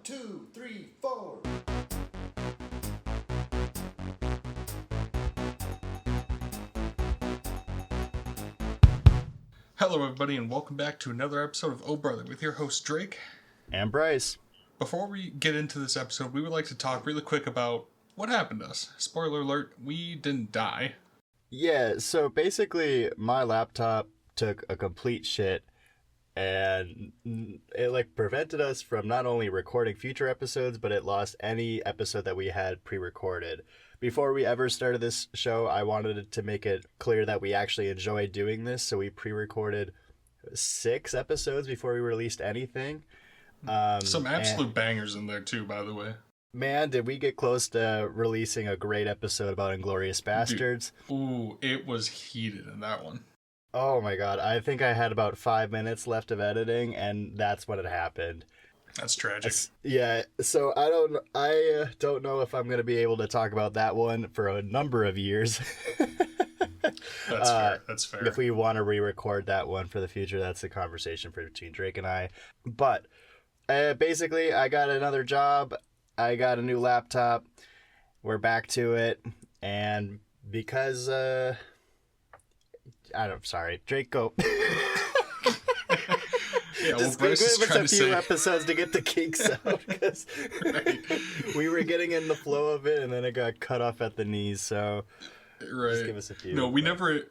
two, three, four. Hello, everybody, and welcome back to another episode of Oh Brother with your host Drake and Bryce. Before we get into this episode, we would like to talk really quick about what happened to us. Spoiler alert, we didn't die. Yeah, so basically my laptop took a complete shit and it prevented us from not only recording future episodes, but it lost any episode that we had pre-recorded. Before we ever started this show, I wanted to make it clear that we actually enjoy doing this, so we pre-recorded 6 episodes before we released anything. Some absolute bangers in there too, by the way. Man, did we get close to releasing a great episode about Inglourious Bastards. Dude, ooh, it was heated in that one. Oh my god, I think I had about 5 minutes left of editing, and that's when it happened. That's tragic. Yeah, so I don't know if I'm going to be able to talk about that one for a number of years. That's fair. If we want to re-record that one for the future, that's a conversation between Drake and I. But basically, I got another job. I got a new laptop. We're back to it. And because... sorry. Drake, go. Yeah, just give us a few episodes to get the kinks out, because we were getting in the flow of it, and then it got cut off at the knees. So, just give us a few. No, we never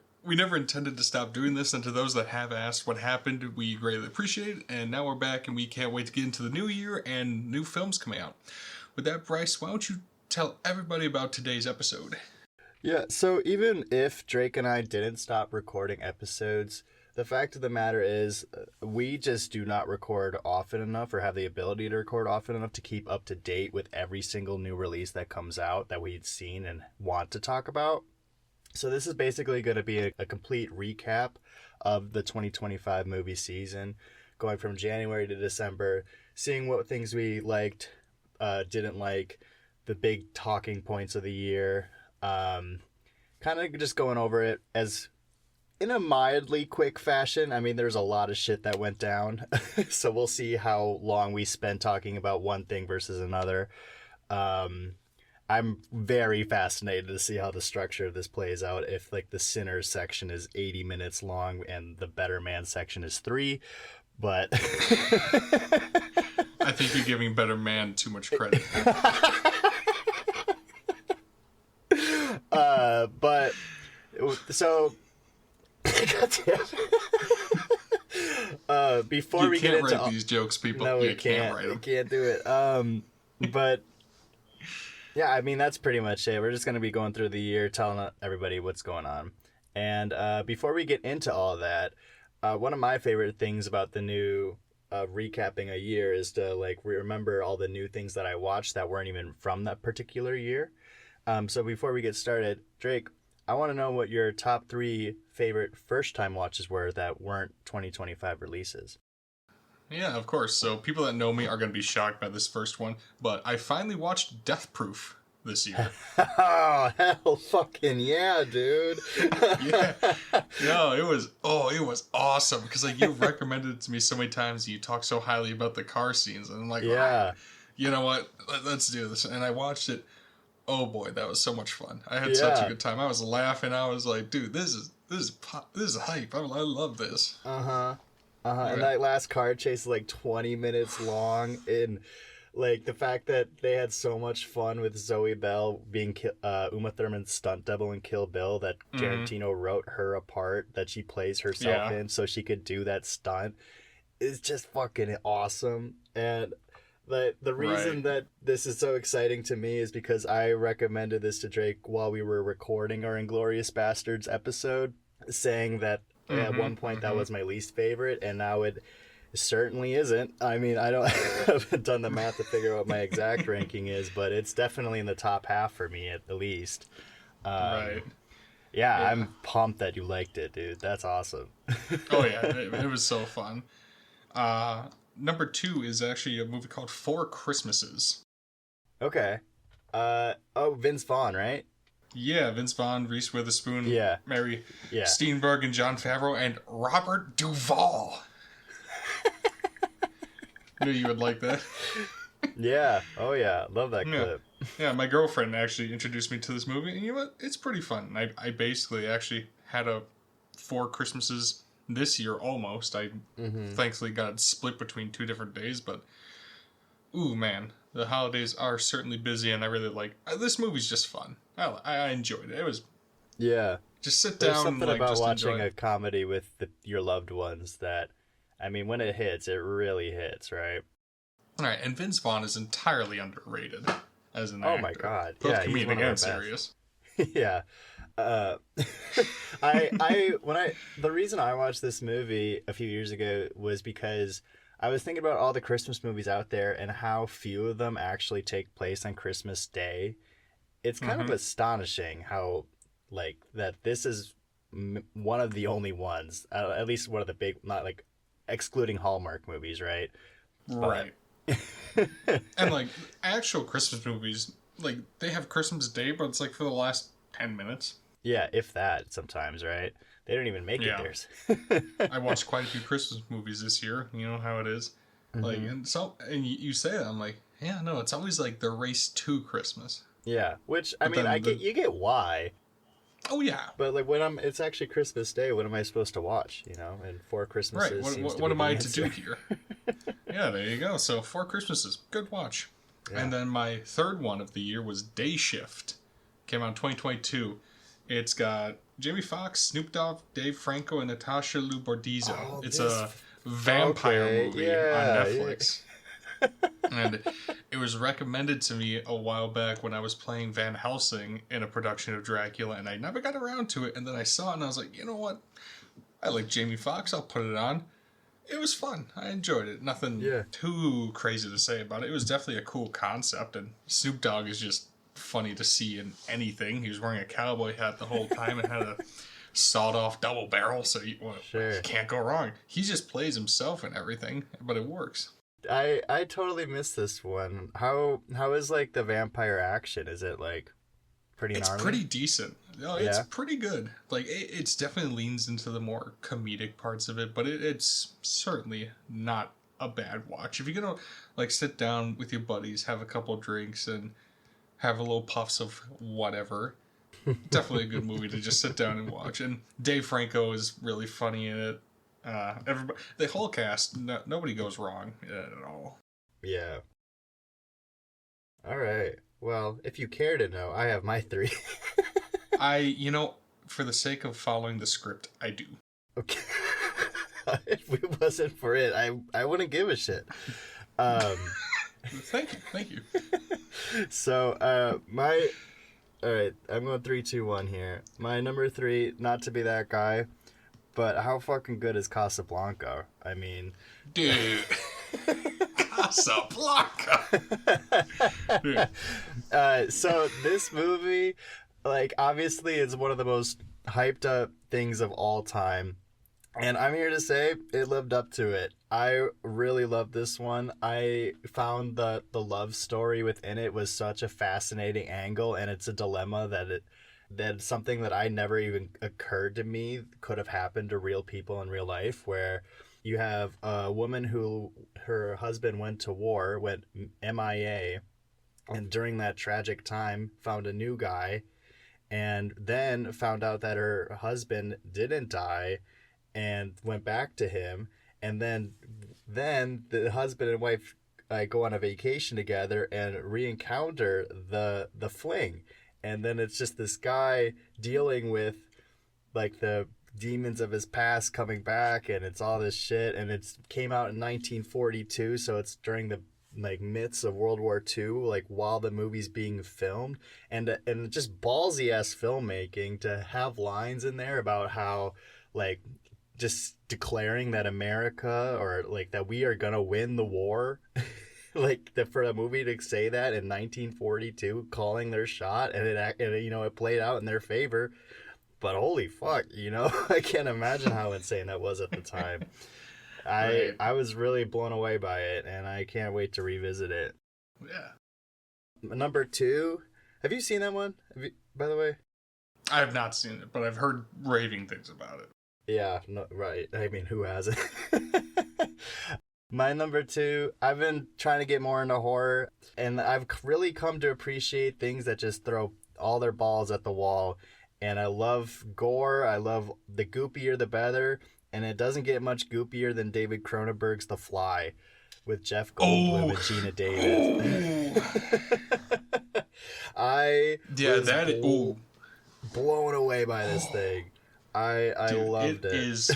intended to stop doing this. And to those that have asked what happened, we greatly appreciate it. And now we're back, and we can't wait to get into the new year and new films coming out. With that, Bryce, why don't you tell everybody about today's episode? Yeah. So even if Drake and I didn't stop recording episodes, the fact of the matter is, we just do not record often enough or have the ability to record often enough to keep up to date with every single new release that comes out that we've seen and want to talk about. So this is basically going to be a complete recap of the 2025 movie season, going from January to December, seeing what things we liked, didn't like, the big talking points of the year, kind of just going over it as... in a mildly quick fashion. I mean, there's a lot of shit that went down. So we'll see how long we spend talking about one thing versus another. I'm very fascinated to see how the structure of this plays out. If the Sinners section is 80 minutes long and the Better Man section is 3. But I think you're giving Better Man too much credit. But so... before you we can't get into write these jokes, people. No, you can't write them. We can't do it. But yeah, I mean, that's pretty much it. We're just gonna be going through the year, telling everybody what's going on. And before we get into all that, one of my favorite things about the new recapping a year is to remember all the new things that I watched that weren't even from that particular year. So before we get started, Drake, I want to know what your top 3 favorite first-time watches were that weren't 2025 releases. Yeah, of course. So people that know me are going to be shocked by this first one, but I finally watched Death Proof this year. Oh, hell fucking yeah, dude. Yeah. No, it was awesome, because you recommended it to me so many times. You talk so highly about the car scenes, and I'm like, yeah. You know what? Let's do this. And I watched it. Oh boy, that was so much fun. I had such a good time. I was laughing. I was like, dude, this is hype. I love this. Yeah. And that last car chase is 20 minutes long. And the fact that they had so much fun with Zoe Bell being Uma Thurman's stunt double in Kill Bill, that Tarantino wrote her a part that she plays herself in so she could do that stunt, is just fucking awesome. And the reason that this is so exciting to me is because I recommended this to Drake while we were recording our Inglourious Bastards episode, saying that at one point that was my least favorite, and now it certainly isn't. I mean, I haven't done the math to figure out what my exact ranking is, but it's definitely in the top half for me at least. Right. Yeah, I'm pumped that you liked it, dude. That's awesome. Oh yeah, it was so fun. Number 2 is actually a movie called Four Christmases. Okay. Vince Vaughn, right? Yeah, Vince Vaughn, Reese Witherspoon, Mary Steenburgen, and Jon Favreau, and Robert Duvall. Knew you would like that. Yeah. Oh yeah. Love that Yeah. clip. Yeah, my girlfriend actually introduced me to this movie, and you know what? It's pretty fun. I basically actually had a 4 Christmases this year almost. I Mm-hmm. thankfully got it split between 2 different days, but ooh man, the holidays are certainly busy, and I really like this movie's just fun. I enjoyed it. It was Yeah. just sit There's down and something like about just enjoy watching it. a comedy with your loved ones that, I mean, when it hits, it really hits, right? All right, and Vince Vaughn is entirely underrated as an Oh my actor, God. both Yeah, he's one comedic of our and best. serious. Yeah. Uh, the reason I watched this movie a few years ago was because I was thinking about all the Christmas movies out there and how few of them actually take place on Christmas Day. It's kind of Mm-hmm. astonishing how, like, that this is one of the only ones, at least one of the big, not like excluding Hallmark movies, right? But Right. And like actual Christmas movies, like they have Christmas Day, but it's like for the last 10 minutes. yeah, if that sometimes, right? They don't even make it Yeah, theirs. I watched quite a few Christmas movies this year. You know how it is. Like, Hmm. and you say that I'm like, yeah, no, it's always like the race to Christmas. Yeah, which I But mean, I then get the you get why, oh yeah, but like when it's actually Christmas Day, what am I supposed to watch? You know, and Four right. Christmases What seems what, to what be am the I to do answer. here? Yeah, there you go. So 4 Christmases, good watch. Yeah. And then my third one of the year was Day Shift. Came out in 2022. It's got Jamie Foxx, Snoop Dogg, Dave Franco, and Natasha Liu Bordizzo. Oh, It's this. a vampire Okay. movie on Yeah. Yeah. Netflix. And it was recommended to me a while back when I was playing Van Helsing in a production of Dracula, and I never got around to it. And then I saw it, and I was like, you know what? I like Jamie Foxx. I'll put it on. It was fun. I enjoyed it. Nothing Yeah. too crazy to say about it. It was definitely a cool concept, and Snoop Dogg is just funny to see in anything. He was wearing a cowboy hat the whole time and had a sawed-off double barrel, so you Sure. can't go wrong. He just plays himself in everything, but it works. I totally missed this one. How is like the vampire action? Is it like pretty It's gnarly? pretty decent. No, it's Yeah. pretty good. Like it's definitely leans into the more comedic parts of it, but it's certainly not a bad watch. If you're gonna like sit down with your buddies, have a couple drinks, and have a little puffs of whatever, definitely a good movie to just sit down and watch. And Dave Franco is really funny in it. Everybody, the whole cast, nobody goes wrong at all. Yeah. All right. Well, if you care to know, I have my three. For the sake of following the script, I do. Okay. If it wasn't for it, I wouldn't give a shit. Um, Thank you. so all right, I'm going 3, 2, 1 here. My number 3, not to be that guy, but how fucking good is Casablanca? I mean, Dude. Casablanca. Dude. so this movie, like, obviously is one of the most hyped up things of all time. And I'm here to say it lived up to it. I really love this one. I found the love story within it was such a fascinating angle, and it's a dilemma that's something that I never even occurred to me could have happened to real people in real life, where you have a woman who her husband went to war, went MIA, and during that tragic time found a new guy, and then found out that her husband didn't die and went back to him, and then the husband and wife go on a vacation together and re-encounter the fling, and then it's just this guy dealing with like the demons of his past coming back, and it's all this shit, and it's came out in 1942, so it's during the like midst of World War II, like while the movie's being filmed, and just ballsy ass filmmaking to have lines in there about how like just declaring that America or like that we are gonna win the war. Like for a movie to say that in 1942, calling their shot, and it played out in their favor. But holy fuck, I can't imagine how insane that was at the time. I Right. I was really blown away by it, and I can't wait to revisit it. Yeah. Number 2, have you seen that one? By the way? I have not seen it, but I've heard raving things about it. Yeah, no, right. I mean, who hasn't? My number two, I've been trying to get more into horror, and I've really come to appreciate things that just throw all their balls at the wall. And I love gore. I love the goopier the better. And it doesn't get much goopier than David Cronenberg's The Fly with Jeff Goldblum Oh, and Gina Davis. I yeah, was that is, oh, blown away by this thing. I dude, loved it. It is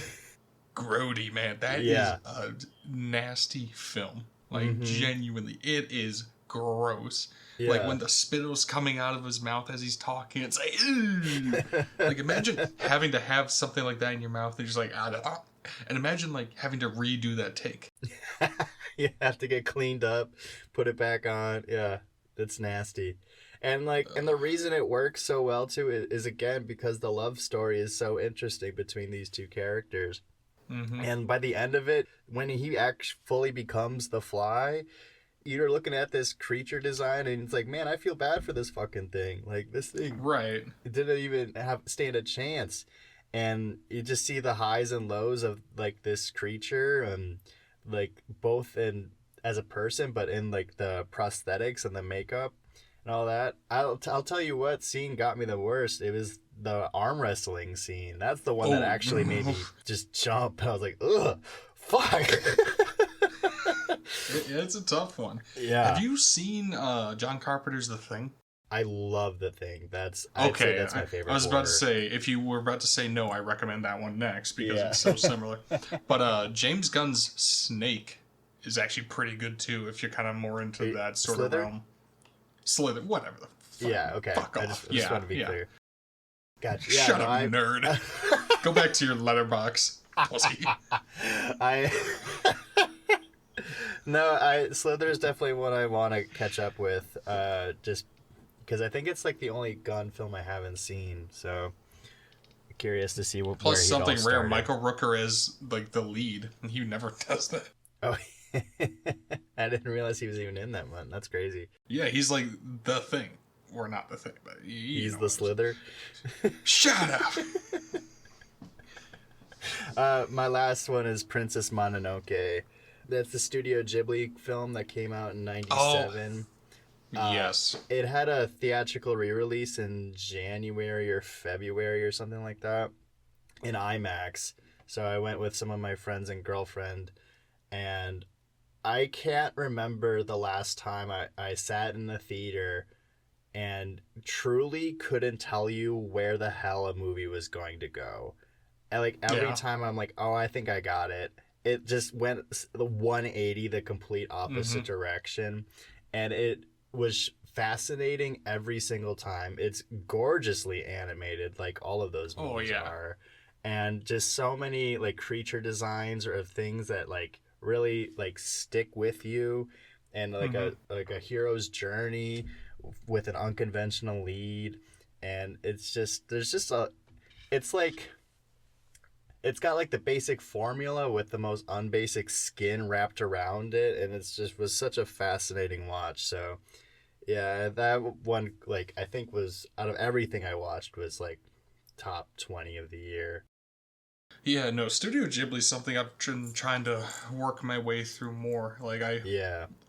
grody, man. That Yeah. is a nasty film. Like, genuinely, it is gross. Like, Yeah. when the spit was coming out of his mouth as he's talking, it's like, "Ugh." Like, imagine having to have something like that in your mouth and you're just like, ah. And imagine, like, having to redo that take. You have to get cleaned up, put it back on. Yeah, it's nasty. And the reason it works so well too is again because the love story is so interesting between these two characters. Mm-hmm. And by the end of it, when he actually fully becomes the Fly, you're looking at this creature design and it's like, man, I feel bad for this fucking thing. Like, this thing Right. didn't even stand a chance. And you just see the highs and lows of like this creature, and like both in as a person, but in like the prosthetics and the makeup and all that. I'll tell you what scene got me the worst. It was the arm wrestling scene. That's the one that Oh. actually made me just jump. I was like, ugh, fuck. It's a tough one. Yeah. Have you seen John Carpenter's The Thing? I love The Thing. I'd say that's my favorite. I was about to horror. say, if you were about to say no, I recommend that one next because Yeah. it's so similar. But James Gunn's Snake is actually pretty good too if you're kind of more into that sort Slither? of realm. Slither, whatever the fuck. Yeah, okay. Fuck I off. just want to be clear. Gotcha. Yeah, Shut no, up, nerd. Go back to your letterbox, pussy. Slither is definitely one I want to catch up with, just because I think it's like the only Gunn film I haven't seen. So curious to see where Plus he something all rare, started. Michael Rooker is like the lead, and he never does that. Oh, I didn't realize he was even in that one. That's crazy. Yeah, he's like the Thing. Or not the Thing, but He's the Slither. Shut up! My last one is Princess Mononoke. That's the Studio Ghibli film that came out in '97. Yes. It had a theatrical re-release in January or February or something like that in IMAX. So I went with some of my friends and girlfriend, and I can't remember the last time I sat in the theater and truly couldn't tell you where the hell a movie was going to go. And like every time I'm like, oh, I think I got it. It just went the 180, the complete opposite direction. And it was fascinating every single time. It's gorgeously animated, like all of those movies are. And just so many like creature designs or things that like really like stick with you, and like a hero's journey with an unconventional lead. And it's just it's got like the basic formula with the most unbasic skin wrapped around it, and it's just was such a fascinating watch. So yeah, that one, like, I think was, out of everything I watched, was like top 20 of the year. Yeah, no, Studio Ghibli's something I've been trying to work my way through more. Like, I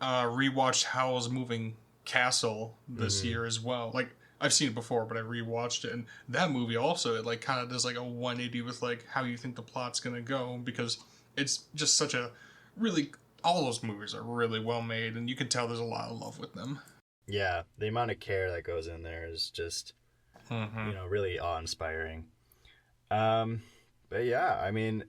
rewatched Howl's Moving Castle this year as well. Like, I've seen it before, but I rewatched it, and that movie also, it like kind of does like a 180 with like how you think the plot's gonna go, because it's just such a really, all those movies are really well made, and you can tell there's a lot of love with them. Yeah, the amount of care that goes in there is just, really awe-inspiring. But yeah, I mean,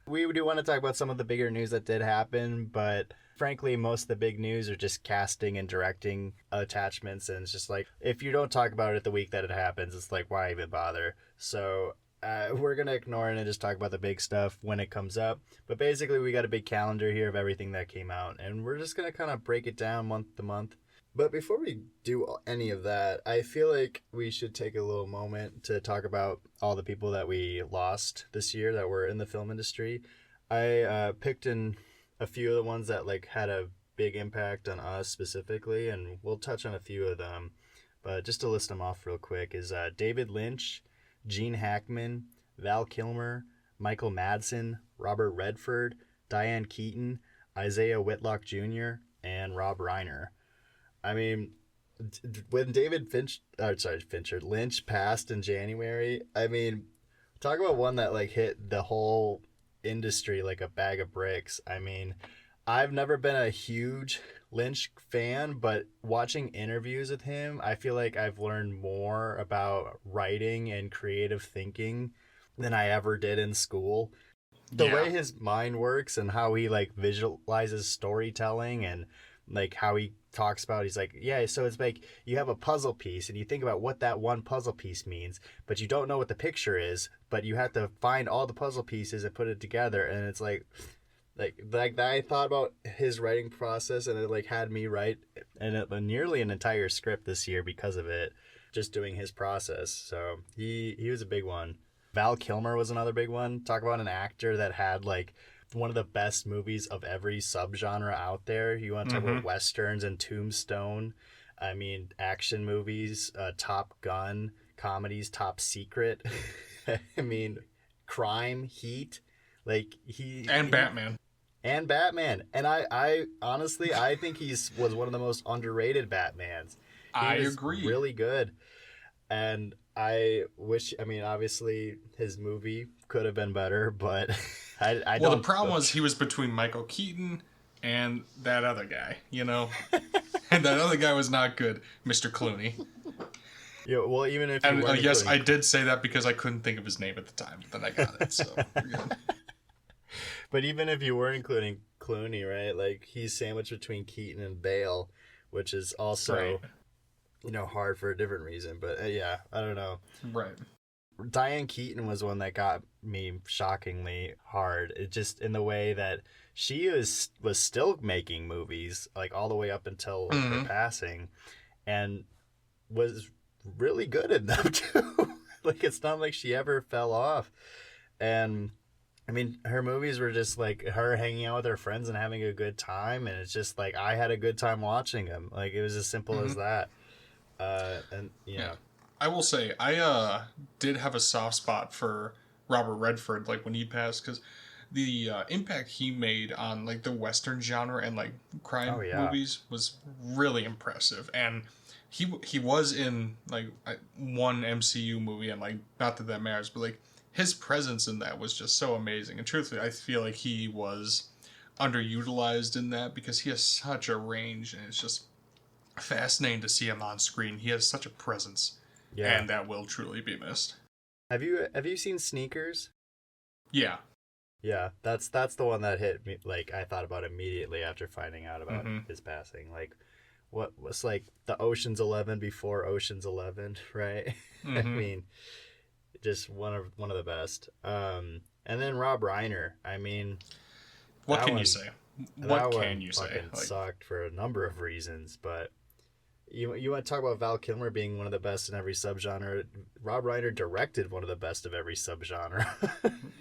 we do want to talk about some of the bigger news that did happen, but frankly, most of the big news are just casting and directing attachments, and it's just like, if you don't talk about it the week that it happens, it's like, why even bother? So we're going to ignore it and just talk about the big stuff when it comes up. But basically, we got a big calendar here of everything that came out, and we're just going to kind of break it down month to month. But before we do any of that, I feel like we should take a little moment to talk about all the people that we lost this year that were in the film industry. I picked in a few of the ones that like had a big impact on us specifically, and we'll touch on a few of them. But just to list them off real quick is David Lynch, Gene Hackman, Val Kilmer, Michael Madsen, Robert Redford, Diane Keaton, Isaiah Whitlock Jr., and Rob Reiner. I mean, when Lynch passed in January, I mean, talk about one that like hit the whole industry like a bag of bricks. I mean, I've never been a huge Lynch fan, but watching interviews with him, I feel like I've learned more about writing and creative thinking than I ever did in school. The way his mind works and how he like visualizes storytelling and like how he talks about, he's like, yeah, so it's like you have a puzzle piece and you think about what that one puzzle piece means, but you don't know what the picture is, but you have to find all the puzzle pieces and put it together. And it's like I thought about his writing process, and it like had me write nearly an entire script this year because of it, just doing his process. So he was a big one. Val Kilmer was another big one. Talk about an actor that had like one of the best movies of every subgenre out there. You want to talk about westerns and Tombstone. I mean, action movies, Top Gun, comedies, Top Secret. I mean, crime, Heat. Like Batman. And Batman. And I honestly, I think was one of the most underrated Batmans. I agree. Really good. And I wish, I mean, obviously his movie could have been better, but I don't. Well, the problem was he was between Michael Keaton and that other guy, you know? And that other guy was not good, Mr. Clooney. Yeah, well, even if you and yes, I did say that because I couldn't think of his name at the time, but then I got it, so we're good. But even if you were including Clooney, right? Like he's sandwiched between Keaton and Bale, which is also, right, you know, hard for a different reason. But yeah, I don't know. Right. Diane Keaton was one that got me shockingly hard. It just in the way that she was still making movies like all the way up until her passing, and was really good in them too. Like it's not like she ever fell off. And I mean, her movies were just like her hanging out with her friends and having a good time, and it's just like I had a good time watching them. Like it was as simple as that. And you know. I will say I did have a soft spot for Robert Redford, like when he passed, because the impact he made on like the Western genre and like crime movies was really impressive. And he was in like one MCU movie, and like not that matters, but like his presence in that was just so amazing. And truthfully, I feel like he was underutilized in that because he has such a range, and it's just fascinating to see him on screen. He has such a presence. Yeah. And that will truly be missed. Have you seen Sneakers? Yeah. Yeah, that's the one that hit me. Like I thought about immediately after finding out about his passing. Like, what was like the Ocean's 11 before Ocean's 11, right? I mean, just one of the best. And then Rob Reiner. I mean, what can you say? What can you say? Like, sucked for a number of reasons, but. You want to talk about Val Kilmer being one of the best in every subgenre. Rob Reiner directed one of the best of every subgenre.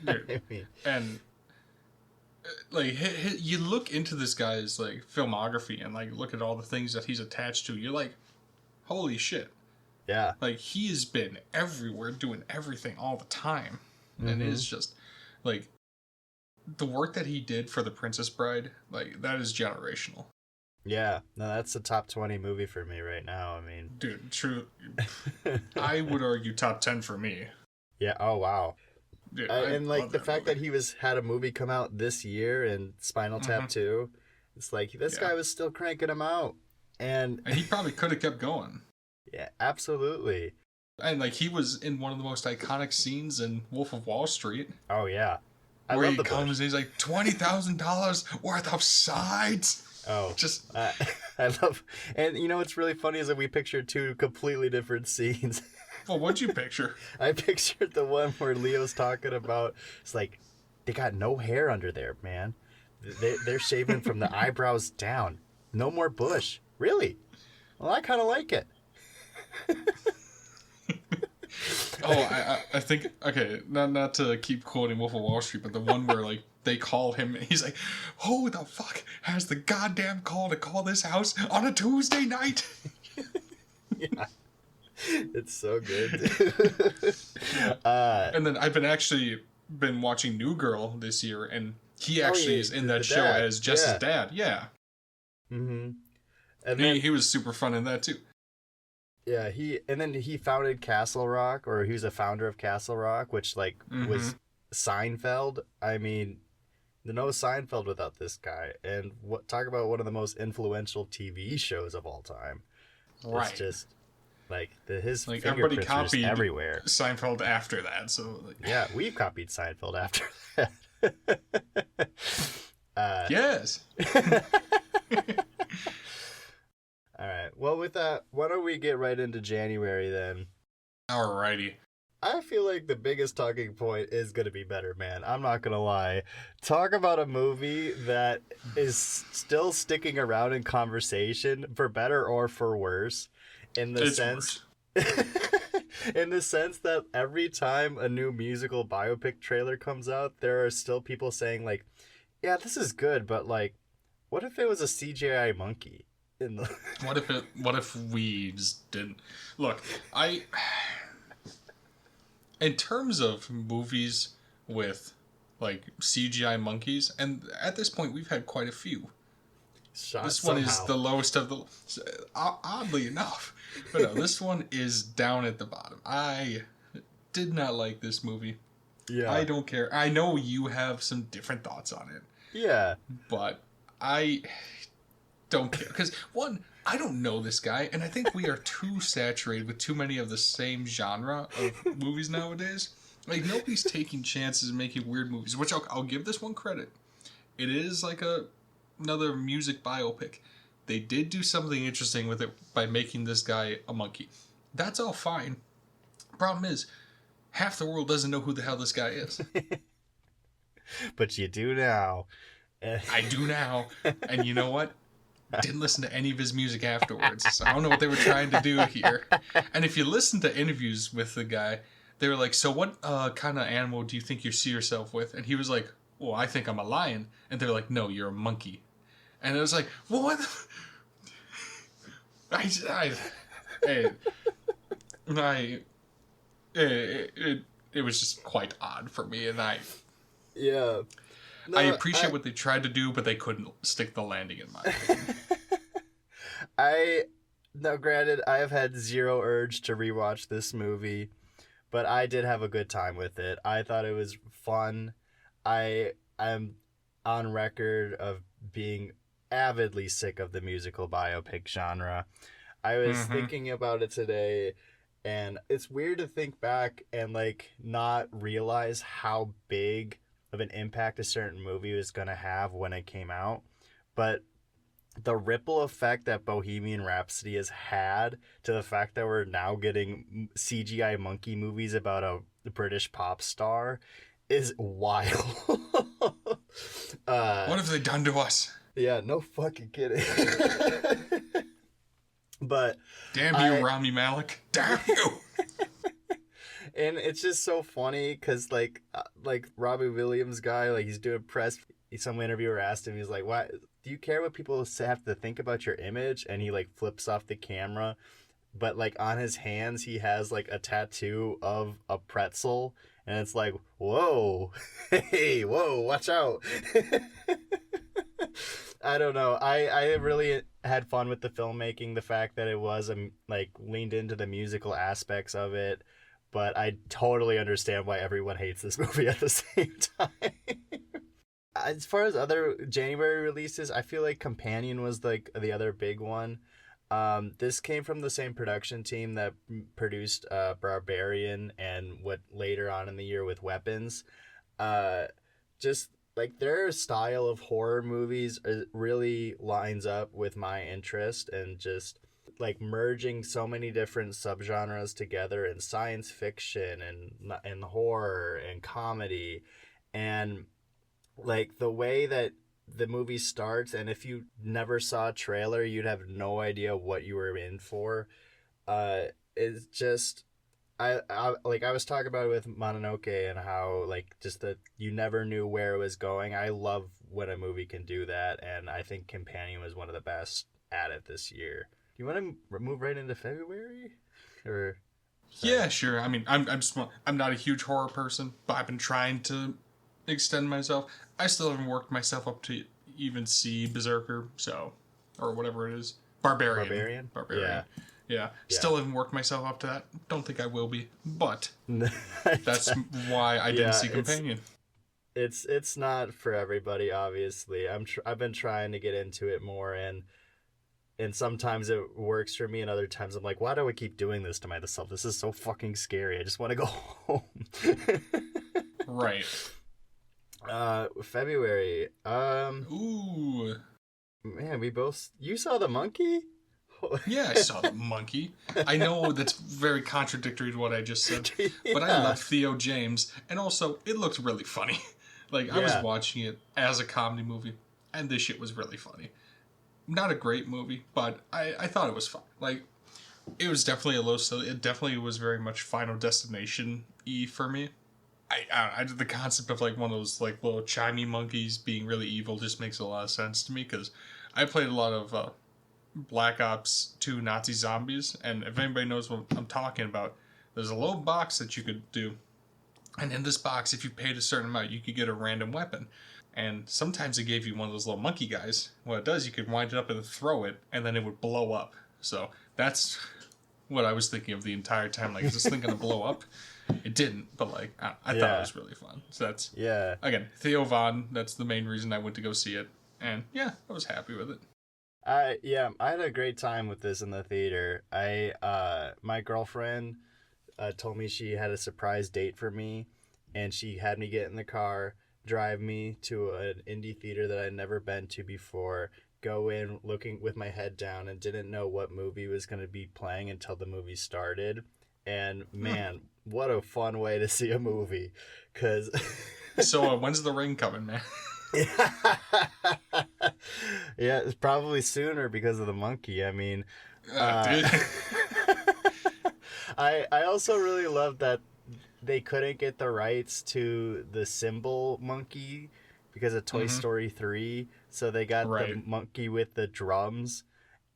I mean, and like you look into this guy's like filmography and like look at all the things that he's attached to. You're like, holy shit! Yeah, like he has been everywhere, doing everything all the time, and it's just like the work that he did for The Princess Bride. Like that is generational. Yeah, no, that's a top 20 movie for me right now. I mean, dude, true. I would argue top 10 for me. Yeah. Oh wow. Dude, and like the fact that he had a movie come out this year and Spinal Tap 2, it's like this guy was still cranking them out, and he probably could have kept going. Yeah, absolutely. And like he was in one of the most iconic scenes in Wolf of Wall Street. Oh yeah. Where he comes and he's like $20,000 worth of sides. Oh, just I love, and you know what's really funny is that we pictured two completely different scenes. Well, what'd you picture? I pictured the one where Leo's talking about, it's like, they got no hair under there, man. They're shaving from the eyebrows down. No more bush. Really? Well, I kind of like it. I think, okay, not to keep quoting Wolf of Wall Street, but the one where like they call him and he's like, who the fuck has the goddamn call to call this house on a Tuesday night? Yeah. It's so good. And then I've been watching New Girl this year, and He actually is in that show dad. as Jess's dad. Yeah. Mm-hmm. And then He was super fun in that too. yeah, he founded Castle Rock, or he was a founder of Castle Rock, which like was Seinfeld. I mean, no Seinfeld without this guy. And talk about one of the most influential TV shows of all time. Right. It's just like his like everybody fingerprints are just copied everywhere. Seinfeld after that, so like, Yeah, we've copied Seinfeld after that. yes. All right. Well, with that, why don't we get right into January then? Alrighty. I feel like the biggest talking point is going to be Better Man. I'm not going to lie. Talk about a movie that is still sticking around in conversation, for better or for worse, in the sense in the sense that every time a new musical biopic trailer comes out, there are still people saying like, yeah, this is good, but like, what if it was a CGI monkey? What if we just didn't look? In terms of movies with like CGI monkeys, and at this point we've had quite a few. This one is the lowest of the, oddly enough, but no, this one is down at the bottom. I did not like this movie. Yeah, I don't care. I know you have some different thoughts on it. Yeah, but I don't care because one, I don't know this guy, and I think we are too saturated with too many of the same genre of movies nowadays. Like nobody's taking chances and making weird movies, which I'll give this one credit. It is like another music biopic. They did do something interesting with it by making this guy a monkey. That's all fine. Problem is, half the world doesn't know who the hell this guy is. But you do now. I do now, and you know what? Didn't listen to any of his music afterwards, so I don't know what they were trying to do here. And if you listen to interviews with the guy, they were like, so what kind of animal do you think you see yourself with? And he was like, well, I think I'm a lion. And they're like, no, you're a monkey. And it was like, well, what it was just quite odd for me, and yeah. No, I appreciate what they tried to do, but they couldn't stick the landing in my opinion. Now granted, I have had zero urge to rewatch this movie, but I did have a good time with it. I thought it was fun. I am on record of being avidly sick of the musical biopic genre. I was thinking about it today, and it's weird to think back and like not realize how big of an impact a certain movie was going to have when it came out. But the ripple effect that Bohemian Rhapsody has had to the fact that we're now getting CGI monkey movies about a British pop star is wild. What have they done to us? Yeah, no fucking kidding. But damn you, Rami Malek. Damn you. And it's just so funny because like Robbie Williams guy, like he's doing press. Some interviewer asked him, he's like, "Why do you care what people have to think about your image?" And he like flips off the camera, but like on his hands he has like a tattoo of a pretzel, and it's like, whoa, hey, whoa, watch out. I don't know. I really had fun with the filmmaking. The fact that it was like leaned into the musical aspects of it. But I totally understand why everyone hates this movie at the same time. As far as other January releases, I feel like Companion was like the other big one. This came from the same production team that produced Barbarian and what later on in the year with Weapons. Just like their style of horror movies really lines up with my interest, and just like merging so many different subgenres together in science fiction and horror and comedy, and like the way that the movie starts, and if you never saw a trailer you'd have no idea what you were in for. It's just I was talking about it with Mononoke, and how like just that you never knew where it was going. I love when a movie can do that, and I think Companion was one of the best at it this year. You want to move right into February, or? Yeah, sure. I mean, I'm not a huge horror person, but I've been trying to extend myself. I still haven't worked myself up to even see Berserker, so, or whatever it is. Barbarian. Yeah. Yeah. Still haven't worked myself up to that. Don't think I will be, but that's why I didn't see Companion. It's not for everybody, obviously. I've been trying to get into it more, and sometimes it works for me, and other times I'm like, why do I keep doing this to myself? This is so fucking scary. I just want to go home. Right. February. Ooh. Man, you saw the monkey? Yeah, I saw the monkey. I know that's very contradictory to what I just said, but I Yeah. love Theo James, and also it looked really funny. Like, I was Yeah. watching it as a comedy movie, and this shit was really funny. Not a great movie, but I thought it was fun. Like, it was definitely a low, so it definitely was very much Final Destination-y for me. I the concept of like one of those like little chimey monkeys being really evil just makes a lot of sense to me, because I played a lot of Black Ops 2 Nazi Zombies, and if anybody knows what I'm talking about, there's a little box that you could do, and in this box, if you paid a certain amount, you could get a random weapon. And sometimes it gave you one of those little monkey guys. What it does, you could wind it up and throw it, and then it would blow up. So that's what I was thinking of the entire time. Like, is this thing going to blow up? It didn't, but like, I thought it was really fun. So that's, again, Theo Von, that's the main reason I went to go see it. And yeah, I was happy with it. I had a great time with this in the theater. My girlfriend told me she had a surprise date for me, and she had me get in the car, drive me to an indie theater that I'd never been to before, go in looking with my head down, and didn't know what movie was going to be playing until the movie started. And man, what a fun way to see a movie. Cause So when's the ring coming, man? Yeah, it's probably sooner because of the monkey. I mean, Dude. I also really love that they couldn't get the rights to the symbol monkey because of Toy Story 3, so they got the monkey with the drums.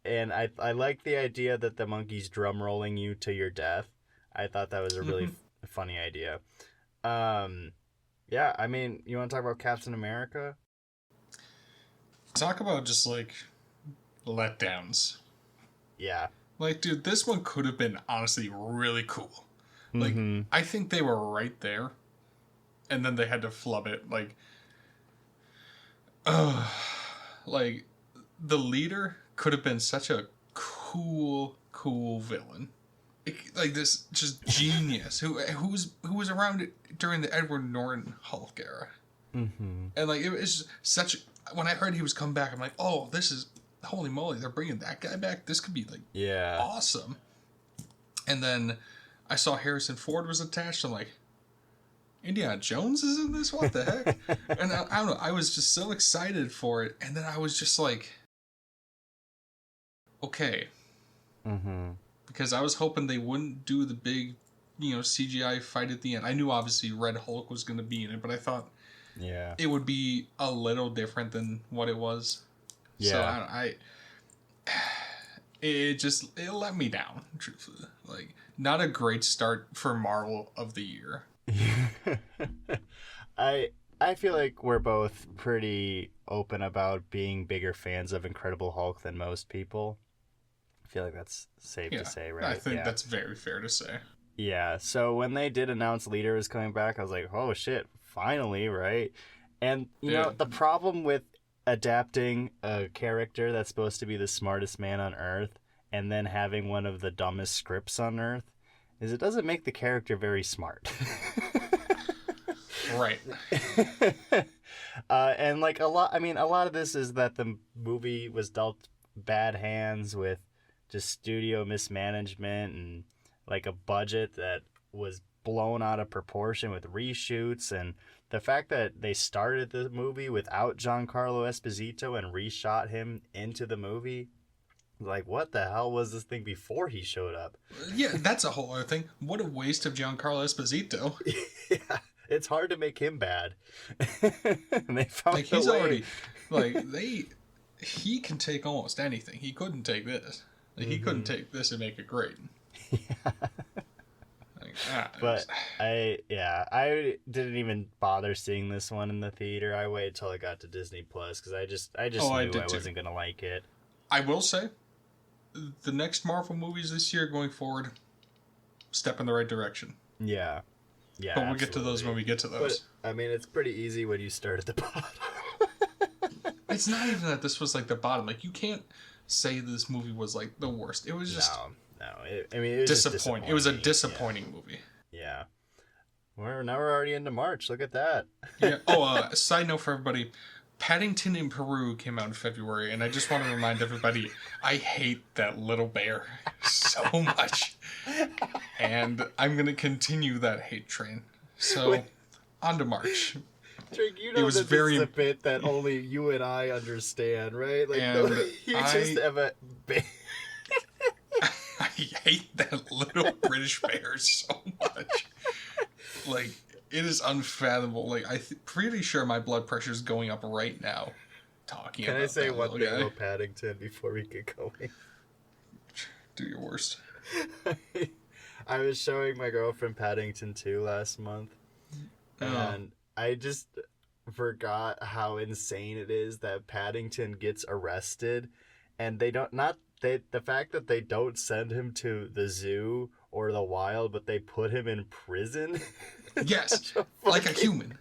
And I like the idea that the monkey's drum rolling you to your death. I thought that was a really funny idea. Yeah, I mean, you want to talk about Captain America? Talk about just like letdowns. Yeah. Like, dude, this one could have been honestly really cool. Like, I think they were right there, and then they had to flub it. Like, like the leader could have been such a cool villain. Like this, just genius. who was around during the Edward Norton Hulk era, and like it was just such. When I heard he was coming back, I'm like, oh, this is holy moly! They're bringing that guy back. This could be like awesome. And then I saw Harrison Ford was attached. I'm like, Indiana Jones is in this? What the heck? And I don't know. I was just so excited for it, and then I was just like, okay. Because I was hoping they wouldn't do the big, CGI fight at the end. I knew obviously Red Hulk was going to be in it, but I thought it would be a little different than what it was. So it let me down, truthfully. Like, not a great start for Marvel of the year. I feel like we're both pretty open about being bigger fans of Incredible Hulk than most people. I feel like that's safe to say, right? I think that's very fair to say. Yeah, so when they did announce Leader was coming back, I was like, oh shit, finally, right? And, you know, the problem with adapting a character that's supposed to be the smartest man on Earth and then having one of the dumbest scripts on Earth is it doesn't make the character very smart. Right. And like a lot of this is that the movie was dealt bad hands with just studio mismanagement and like a budget that was blown out of proportion with reshoots, and the fact that they started the movie without Giancarlo Esposito and reshot him into the movie. Like, what the hell was this thing before he showed up? Yeah, that's a whole other thing. What a waste of Giancarlo Esposito. Yeah, it's hard to make him bad. And they found like he's already he can take almost anything. He couldn't take this. Like, he couldn't take this and make it great. Yeah. But I didn't even bother seeing this one in the theater. I waited till I got to Disney Plus because I just knew I wasn't gonna like it. I will say, the next Marvel movies this year going forward, step in the right direction. Yeah. But we'll get to those when we get to those. But, I mean, it's pretty easy when you start at the bottom. It's not even that this was like the bottom. Like, you can't say this movie was like the worst. It was just it was disappointing. It was a disappointing movie. Yeah. Now we're already into March. Look at that. Yeah. Oh, side note for everybody. Paddington in Peru came out in February, and I just want to remind everybody, I hate that little bear so much. And I'm going to continue that hate train. So, on to March. Drake, you know this is a bit that only you and I understand, right? Like, just have a... I hate that little British bear so much. Like, it is unfathomable. Like, pretty sure my blood pressure is going up right now talking about that. Can I say one thing about Paddington before we get going? Do your worst. I was showing my girlfriend Paddington 2 last month, and I just forgot how insane it is that Paddington gets arrested, and the fact that they don't send him to the zoo or the wild, but they put him in prison. Yes, like a human.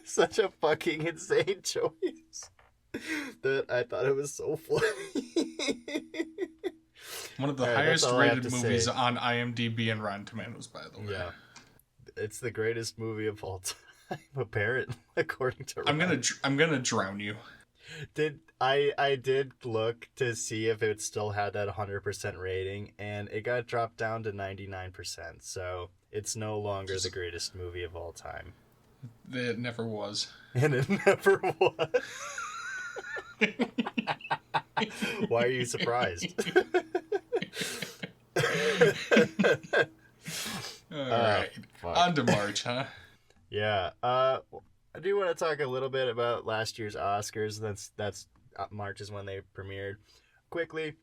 Such a fucking insane choice. That I thought it was so funny. One of the highest rated movies on IMDb and Rotten Tomatoes, by the way. Yeah. It's the greatest movie of all time, apparently, according to I'm gonna drown you. I did look to see if it still had that 100% rating, and it got dropped down to 99%. So it's no longer the greatest movie of all time. It never was. And it never was. Why are you surprised? Alright. On to March, huh? Yeah. I do want to talk a little bit about last year's Oscars. That's March is when they premiered. Quickly,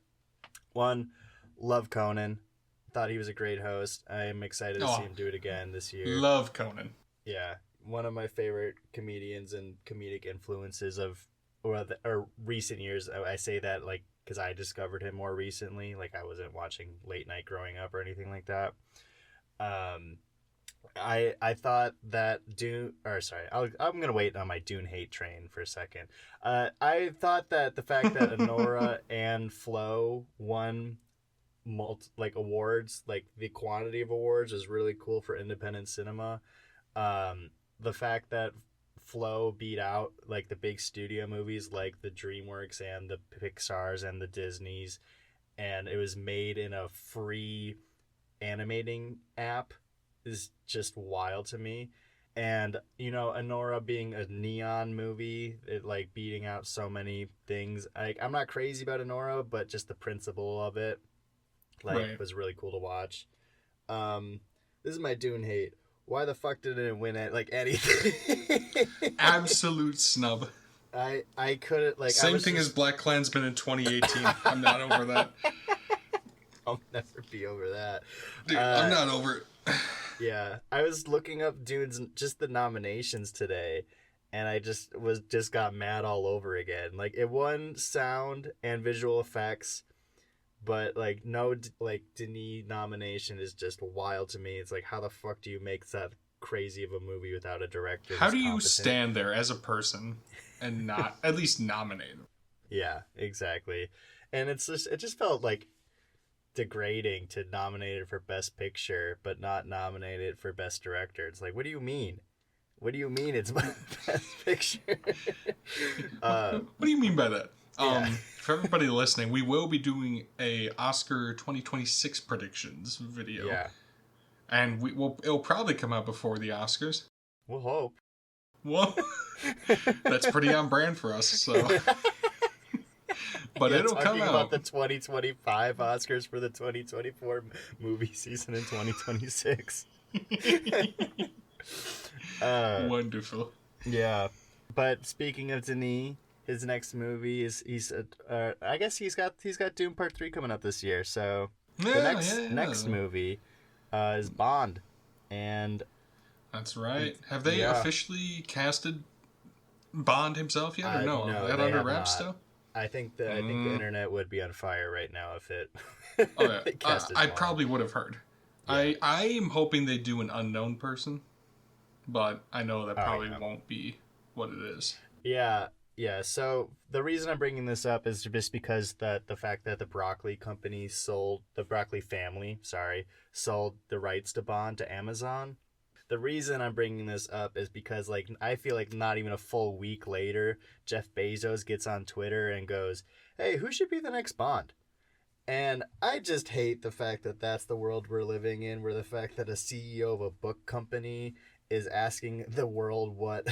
one, love Conan. Thought he was a great host. I am excited to see him do it again this year. Love Conan. Yeah, one of my favorite comedians and comedic influences of recent years. I say that like because I discovered him more recently. Like I wasn't watching late night growing up or anything like that. I thought that I'm gonna wait on my Dune hate train for a second. I thought that the fact that Anora and Flo won awards, like the quantity of awards, is really cool for independent cinema. The fact that Flo beat out like the big studio movies like the DreamWorks and the Pixars and the Disneys, and it was made in a free animating app is just wild to me. And Anora being a neon movie, it like beating out so many things. I'm not crazy about Anora, but just the principle of it was really cool to watch. This is my Dune hate. Why the fuck didn't it win it like anything? Absolute snub. I couldn't like same thing as Black Klansman in 2018. I'm not over that. I'll never be over that. Dude, I'm not over it. Yeah, I was looking up Dune's just the nominations today, and I just got mad all over again. Like it won sound and visual effects, but like no Denis nomination is just wild to me. It's like, how the fuck do you make that crazy of a movie without a director? How do you stand there as a person and not at least nominate him? Yeah, exactly. And it just felt like degrading to nominate it for Best Picture but not nominate it for Best Director. It's like, what do you mean? What do you mean it's Best Picture? What do you mean by that? Yeah. For everybody listening, we will be doing a Oscar 2026 predictions video. Yeah. And it'll probably come out before the Oscars. We'll hope. Well, that's pretty on brand for us, so... But it'll come out. About the 2025 Oscars for the 2024 movie season in 2026. Wonderful. Yeah, but speaking of Denis, his next movie is I guess he's got Dune Part 3 coming up this year. So the next movie is Bond, and That's right. Have they yeah, officially casted Bond himself yet, or no? no, Is that they under have wraps not. still? I think the internet would be on fire right now if it Oh yeah, they casted I Bond. probably would have heard. Yeah. I'm hoping they do an unknown person, but I know that Oh, probably yeah. won't be what it is. Yeah, yeah. So the reason I'm bringing this up is just because the fact that the Broccoli company sold the Broccoli family, sorry, sold the rights to Bond to Amazon. The reason I'm bringing this up is because like I feel like not even a full week later, Jeff Bezos gets on Twitter and goes, "Hey, who should be the next Bond?" And I just hate the fact that that's the world we're living in, where the fact that a CEO of a book company is asking the world what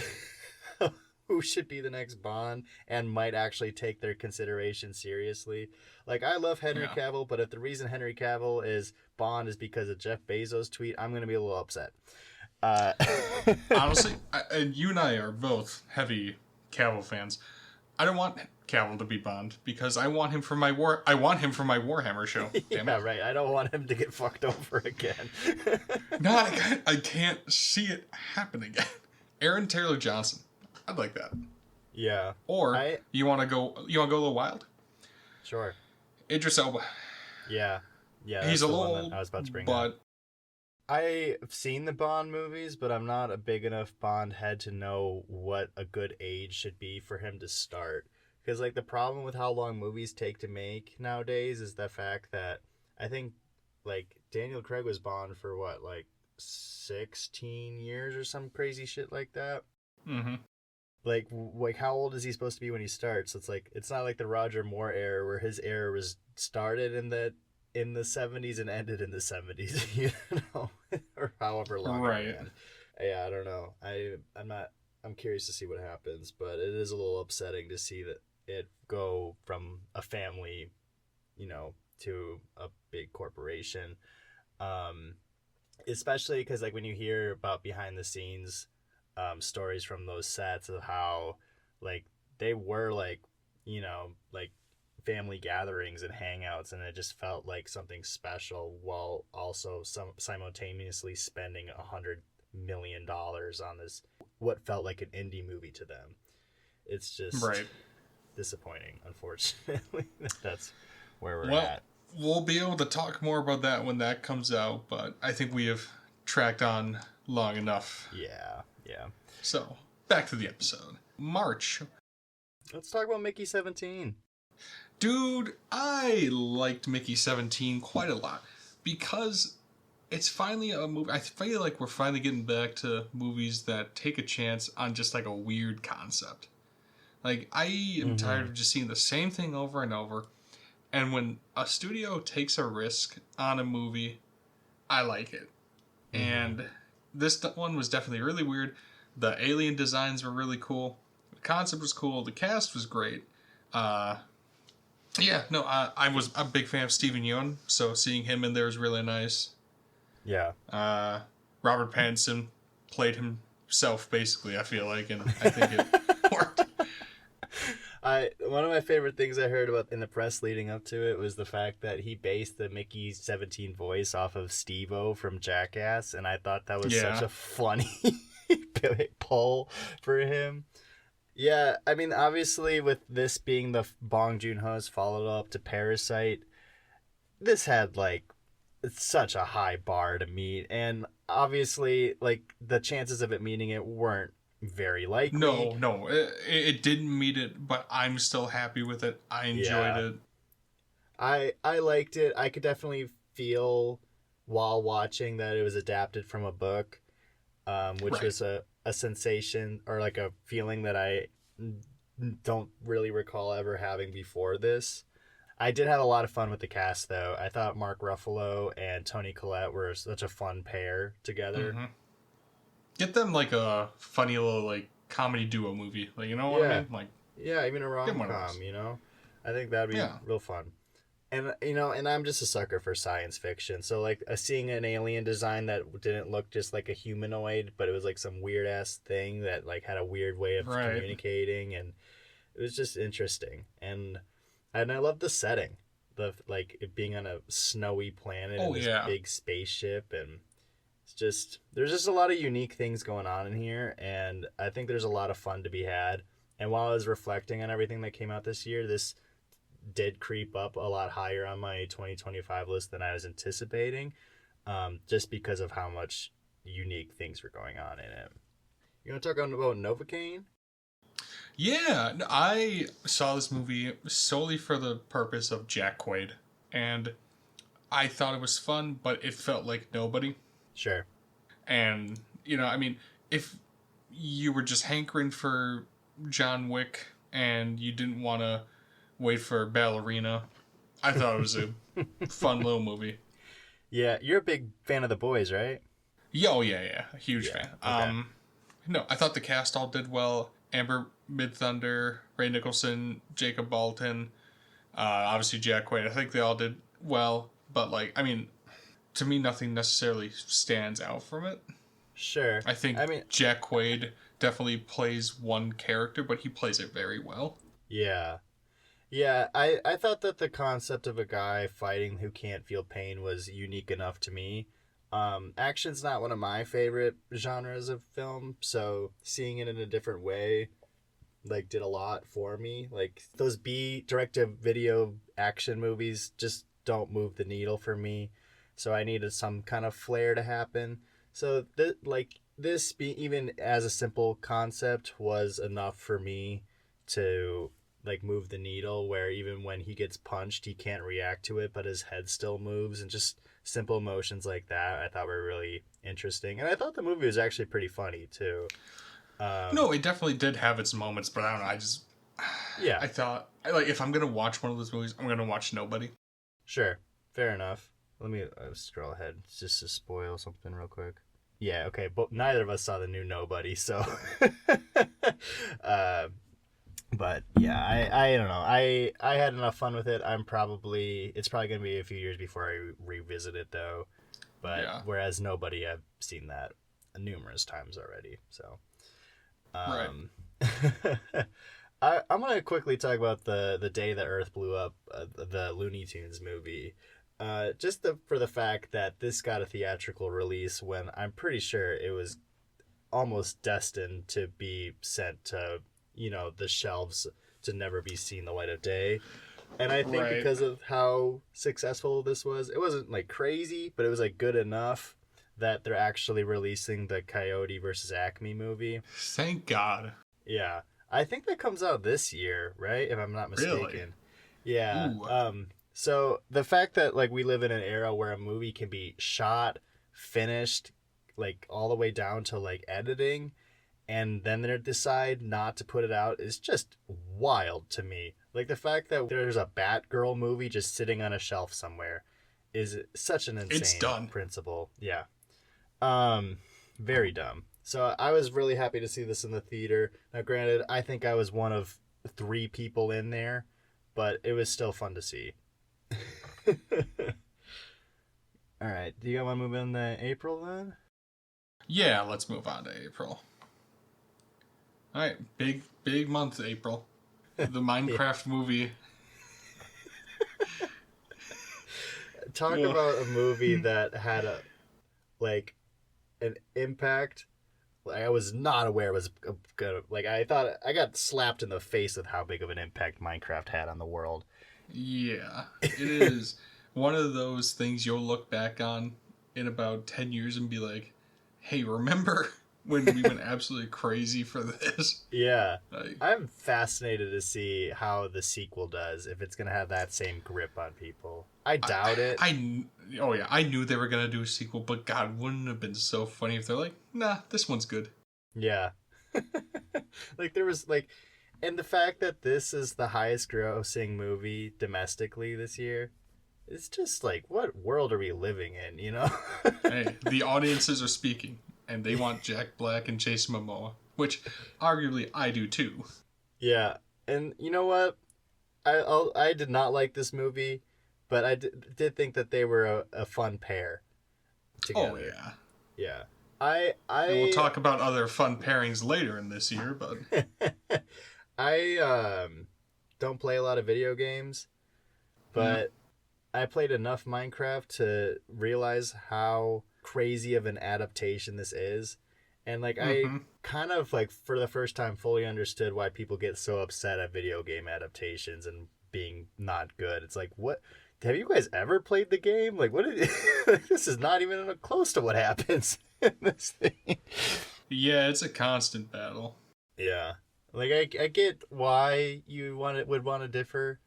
who should be the next Bond and might actually take their consideration seriously. Like I love Henry Yeah. Cavill, but if the reason Henry Cavill is Bond is because of Jeff Bezos' tweet, I'm gonna be a little upset. Uh, Honestly, and you and I are both heavy Cavill fans. I don't want Cavill to be Bond because I want him for my Warhammer show. Damn yeah, it! right. I don't want him to get fucked over again. No, I can't see it happen again. Aaron Taylor Johnson, I'd like that. Yeah. Or you want to go a little wild? Sure. Idris Elba. Yeah. Yeah. He's that's a the little one old, that I was about to bring up. but I've seen the Bond movies, but I'm not a big enough Bond head to know what a good age should be for him to start. Because, like, the problem with how long movies take to make nowadays is the fact that I think, like, Daniel Craig was Bond for what, like, 16 years or some crazy shit like that? mm-hmm. Like how old is he supposed to be when he starts? It's like it's not like the Roger Moore era where his era was started in the 70s and ended in the 70s, you know, or however long. Right. Yeah, I don't know. I'm curious to see what happens, but it is a little upsetting to see that it go from a family, you know, to a big corporation. Especially because like when you hear about behind the scenes stories from those sets of how like they were like, you know, like family gatherings and hangouts, and it just felt like something special while also simultaneously spending $100 million on this what felt like an indie movie to them. It's just Right. disappointing, unfortunately. That's where we're Well, at. we'll be able to talk more about that when that comes out, but I think we have tracked on long enough. Yeah. So, back to the episode. March. Let's talk about Mickey 17. Dude, I liked Mickey 17 quite a lot because it's finally a movie. I feel like we're finally getting back to movies that take a chance on just like a weird concept. Like, I am tired of just seeing the same thing over and over. And when a studio takes a risk on a movie, I like it. And this one was definitely really weird. The alien designs were really cool. The concept was cool. The cast was great. I was a big fan of Steven Yeun, so seeing him in there is really nice. Yeah. Robert Pattinson played himself, basically, I feel like, and I think it worked. One of my favorite things I heard about in the press leading up to it was the fact that he based the Mickey 17 voice off of Steve-O from Jackass, and I thought that was such a funny pull for him. Yeah, I mean, obviously, with this being the Bong Joon-ho's follow-up to Parasite, this had, like, such a high bar to meet, and obviously, like, the chances of it meeting it weren't very likely. No, it didn't meet it, but I'm still happy with it. I enjoyed it. I liked it. I could definitely feel while watching that it was adapted from a book, which was a sensation or like a feeling that I don't really recall ever having before this. I did have a lot of fun with the cast, though. I thought Mark Ruffalo and Toni Collette were such a fun pair together. Mm-hmm. Get them like a funny little like comedy duo movie, like, you know what I mean? Like, yeah, even a rom-com, you know? I think that'd be real fun. And, you know, and I'm just a sucker for science fiction. So, like, seeing an alien design that didn't look just like a humanoid, but it was, like, some weird-ass thing that, like, had a weird way of communicating. And it was just interesting. And I love the setting. the like it being on a snowy planet Oh and this yeah. big spaceship, and it's just there's just a lot of unique things going on in here, and I think there's a lot of fun to be had. And while I was reflecting on everything that came out this year, this did creep up a lot higher on my 2025 list than I was anticipating, just because of how much unique things were going on in it. You want to talk about Novocaine? Yeah, I saw this movie solely for the purpose of Jack Quaid, and I thought it was fun, but it felt like nobody. Sure. And, I mean, if you were just hankering for John Wick and you didn't want to wait for Ballerina, I thought it was a fun little movie. Yeah, you're a big fan of The Boys, right? Yeah, oh yeah, a huge fan. Okay. No, I thought the cast all did well. Amber Midthunder, Ray Nicholson, Jacob Balton, obviously Jack Quaid. I think they all did well, but to me, nothing necessarily stands out from it. Sure. I think Jack Quaid definitely plays one character, but he plays it very well. Yeah. Yeah, I thought that the concept of a guy fighting who can't feel pain was unique enough to me. Action's not one of my favorite genres of film, so seeing it in a different way, did a lot for me. Those direct-to-video action movies just don't move the needle for me, so I needed some kind of flair to happen. So, this, even as a simple concept, was enough for me to move the needle, where even when he gets punched he can't react to it but his head still moves, and just simple emotions like that I thought were really interesting. And I thought the movie was actually pretty funny too. No, it definitely did have its moments, but I don't know, I thought if I'm gonna watch one of those movies, I'm gonna watch Nobody. Sure, fair enough. Let me scroll ahead just to spoil something real quick. Yeah, okay, but neither of us saw the new Nobody, so but yeah, I don't know. I had enough fun with it. It's probably gonna be a few years before I revisit it though. But yeah. Whereas Nobody, I've seen that numerous times already. So, Right. I'm gonna quickly talk about the day that Earth blew up, the Looney Tunes movie. For the fact that this got a theatrical release when I'm pretty sure it was almost destined to be sent to the shelves to never be seen the light of day. And I think because of how successful this was, it wasn't crazy, but it was good enough that they're actually releasing the Coyote versus Acme movie. Thank God. Yeah. I think that comes out this year, right? If I'm not mistaken. Really? Yeah. Ooh. So the fact that we live in an era where a movie can be shot, finished, all the way down to editing, and then they decide not to put it out is just wild to me. The fact that there's a Batgirl movie just sitting on a shelf somewhere is such an insane principle. Yeah. Very dumb. So I was really happy to see this in the theater. Now, granted, I think I was one of 3 people in there, but it was still fun to see. All right. Do you want to move into April then? Yeah, let's move on to April. All right, big month, April. The Minecraft movie. Talk about a movie that had an impact. I was not aware it was good. I thought I got slapped in the face with how big of an impact Minecraft had on the world. Yeah, it is one of those things you'll look back on in about 10 years and be like, hey, remember when we went absolutely crazy for this? Yeah. I'm fascinated to see how the sequel does, if it's going to have that same grip on people. I doubt it. I knew they were going to do a sequel, but God, wouldn't it have been so funny if they're like, nah, this one's good. Yeah. There was and the fact that this is the highest grossing movie domestically this year, it's just what world are we living in, Hey, the audiences are speaking, and they want Jack Black and Jason Momoa, which arguably I do too. Yeah, and you know what? I did not like this movie, but I did think that they were a fun pair together. Oh yeah. Yeah. And we'll talk about other fun pairings later in this year, but I don't play a lot of video games, but I played enough Minecraft to realize how crazy of an adaptation this is. And like I Mm-hmm. kind of like for the first time fully understood why people get so upset at video game adaptations and being not good. It's like, what, have you guys ever played the game? Like what is, this is not even close to what happens in this thing. Yeah, it's a constant battle. Yeah. Like I get why you would want to differ,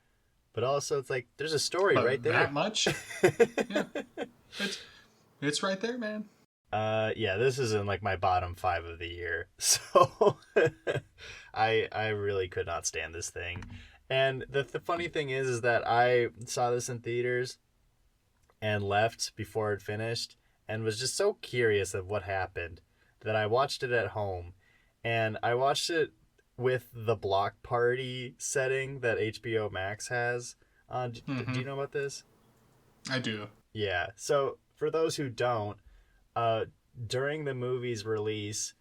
but also it's like there's a story right But there. that much? Yeah. It's it's right there, man. Yeah, this is in like my bottom 5 of the year. So I really could not stand this thing. And the funny thing is that I saw this in theaters and left before it finished and was just so curious of what happened that I watched it at home. And I watched it with the block party setting that HBO Max has. Do you know about this? I do. Yeah. So for those who don't, uh, during the movie's release,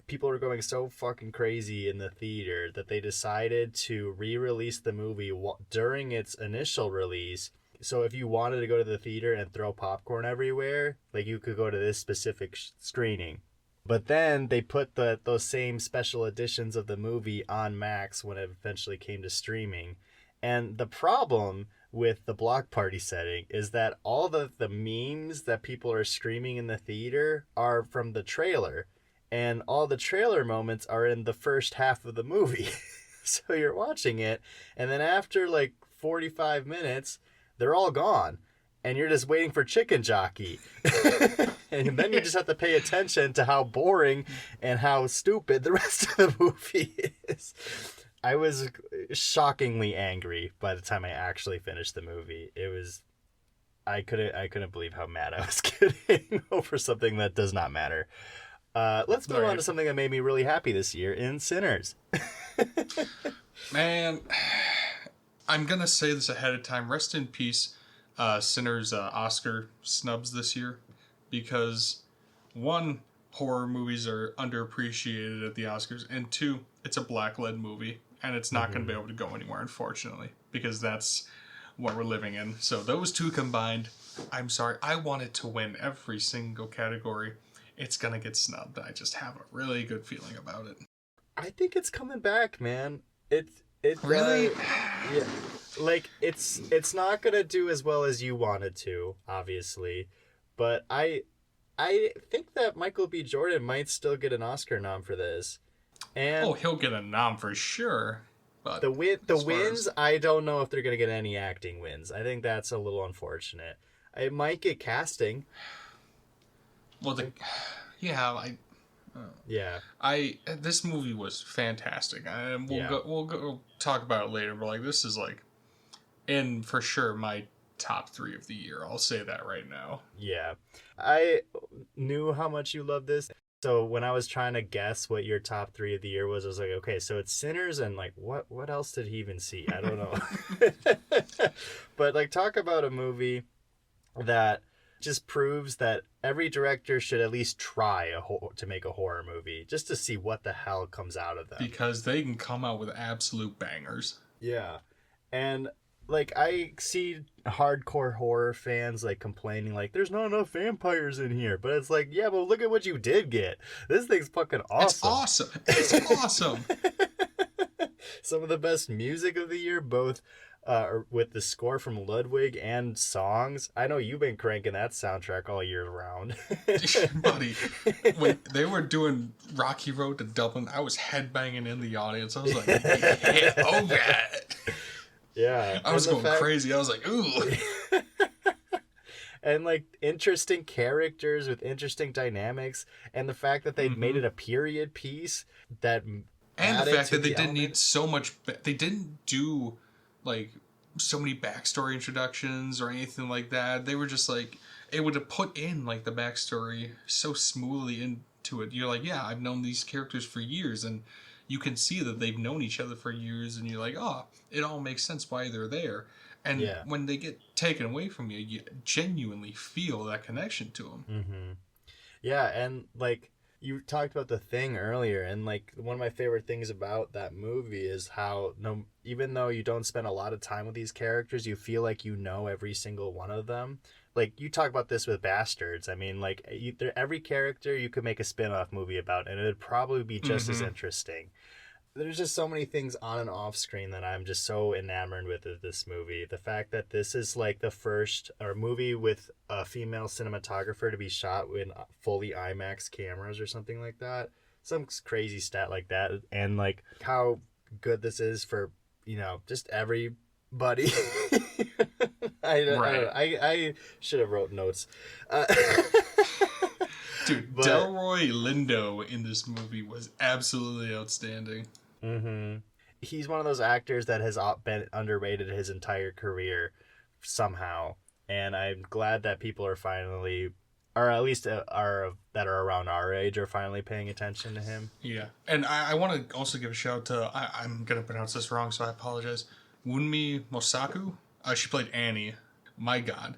people were going so fucking crazy in the theater that they decided to re-release the movie during its initial release. So if you wanted to go to the theater and throw popcorn everywhere, like you could go to this specific screening. But then they put those same special editions of the movie on Max when it eventually came to streaming. And the problem with the block party setting is that all the memes that people are screaming in the theater are from the trailer. And all the trailer moments are in the first half of the movie. So you're watching it, and then after like 45 minutes, they're all gone. And you're just waiting for Chicken Jockey. And then you just have to pay attention to how boring and how stupid the rest of the movie is. I was shockingly angry by the time I actually finished the movie. It was, I couldn't believe how mad I was getting over something that does not matter. Let's move on to something that made me really happy this year in Sinners. Man, I'm gonna say this ahead of time. Rest in peace, Sinners Oscar snubs this year, because one, horror movies are underappreciated at the Oscars, and two, it's a black-led movie, and it's not going to be able to go anywhere, unfortunately, because that's what we're living in. So those two combined, I'm sorry, I want it to win every single category. It's going to get snubbed. I just have a really good feeling about it. I think it's coming back, man. It Really? Yeah. Like it's not gonna do as well as you wanted to, obviously, but I think that Michael B. Jordan might still get an Oscar nom for this. And Oh, he'll get a nom for sure. But the as far wins, as- I don't know if they're gonna get any acting wins. I think that's a little unfortunate. It might get casting. well, yeah, Yeah. this movie was fantastic, and Yeah. we'll go talk about it later. But like, this is like, in for sure my top 3 of the year. I'll say that right now. Yeah. I knew how much you loved this. So when I was trying to guess what your top 3 of the year was, I was like, okay, so it's Sinners and like what else did he even see? I don't know. But like talk about a movie that just proves that every director should at least try to make a horror movie just to see what the hell comes out of them. Because they can come out with absolute bangers. Yeah. And like I see hardcore horror fans like complaining like there's not enough vampires in here, but it's like, yeah, but look at what you did get. This thing's fucking awesome. It's awesome. It's awesome. Some of the best music of the year, both with the score from Ludwig and songs. I know you've been cranking that soundtrack all year round. Buddy, when they were doing Rocky Road to Dublin, I was headbanging in the audience. I was like, yeah, oh god. Yeah. I was And the going crazy. I was like, ooh. And like interesting characters with interesting dynamics, and the fact that they made it a period piece that And the added fact to that they the didn't need element. so much, they didn't do like so many backstory introductions or anything like that. They were just like, it would have put in like the backstory so smoothly into it. You're like, yeah, I've known these characters for years, and you can see that they've known each other for years, and you're like, oh, it all makes sense why they're there. And Yeah. when they get taken away from you, you genuinely feel that connection to them. Mm-hmm. Yeah, and like you talked about The Thing earlier, and like one of my favorite things about that movie is how no, even though you don't spend a lot of time with these characters, you feel like you know every single one of them. Like you talk about this with Bastards. I mean, like every character you could make a spin-off movie about, and it'd probably be just as interesting. There's just so many things on and off screen that I'm just so enamored with of this movie. The fact that this is like the first or movie with a female cinematographer to be shot with fully IMAX cameras or something like that. Some crazy stat like that. And like how good this is for, just everybody. I should have wrote notes. Dude, Delroy Lindo in this movie was absolutely outstanding. He's one of those actors that has been underrated his entire career somehow, and I'm glad that people are finally, or at least that are around our age, are finally paying attention to him. Yeah, and I want to also give a shout out to, I'm gonna pronounce this wrong, so I apologize. Wunmi Mosaku. She played Annie. My God.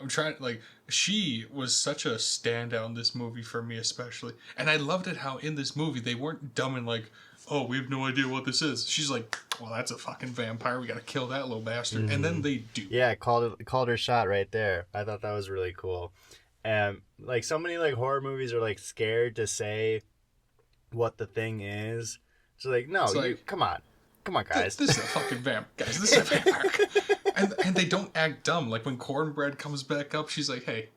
I'm trying, like, she was such a standout in this movie for me, especially. And I loved it how in this movie they weren't dumb and like, oh, we have no idea what this is. She's like, well, that's a fucking vampire. We gotta kill that little bastard. And then they do. Yeah, called her shot right there. I thought that was really cool. And like so many like horror movies are like scared to say what the thing is. It's like, no, come on, guys. This is a fucking vampire, guys. This is a vampire. and they don't act dumb. Like when Cornbread comes back up, she's like, hey,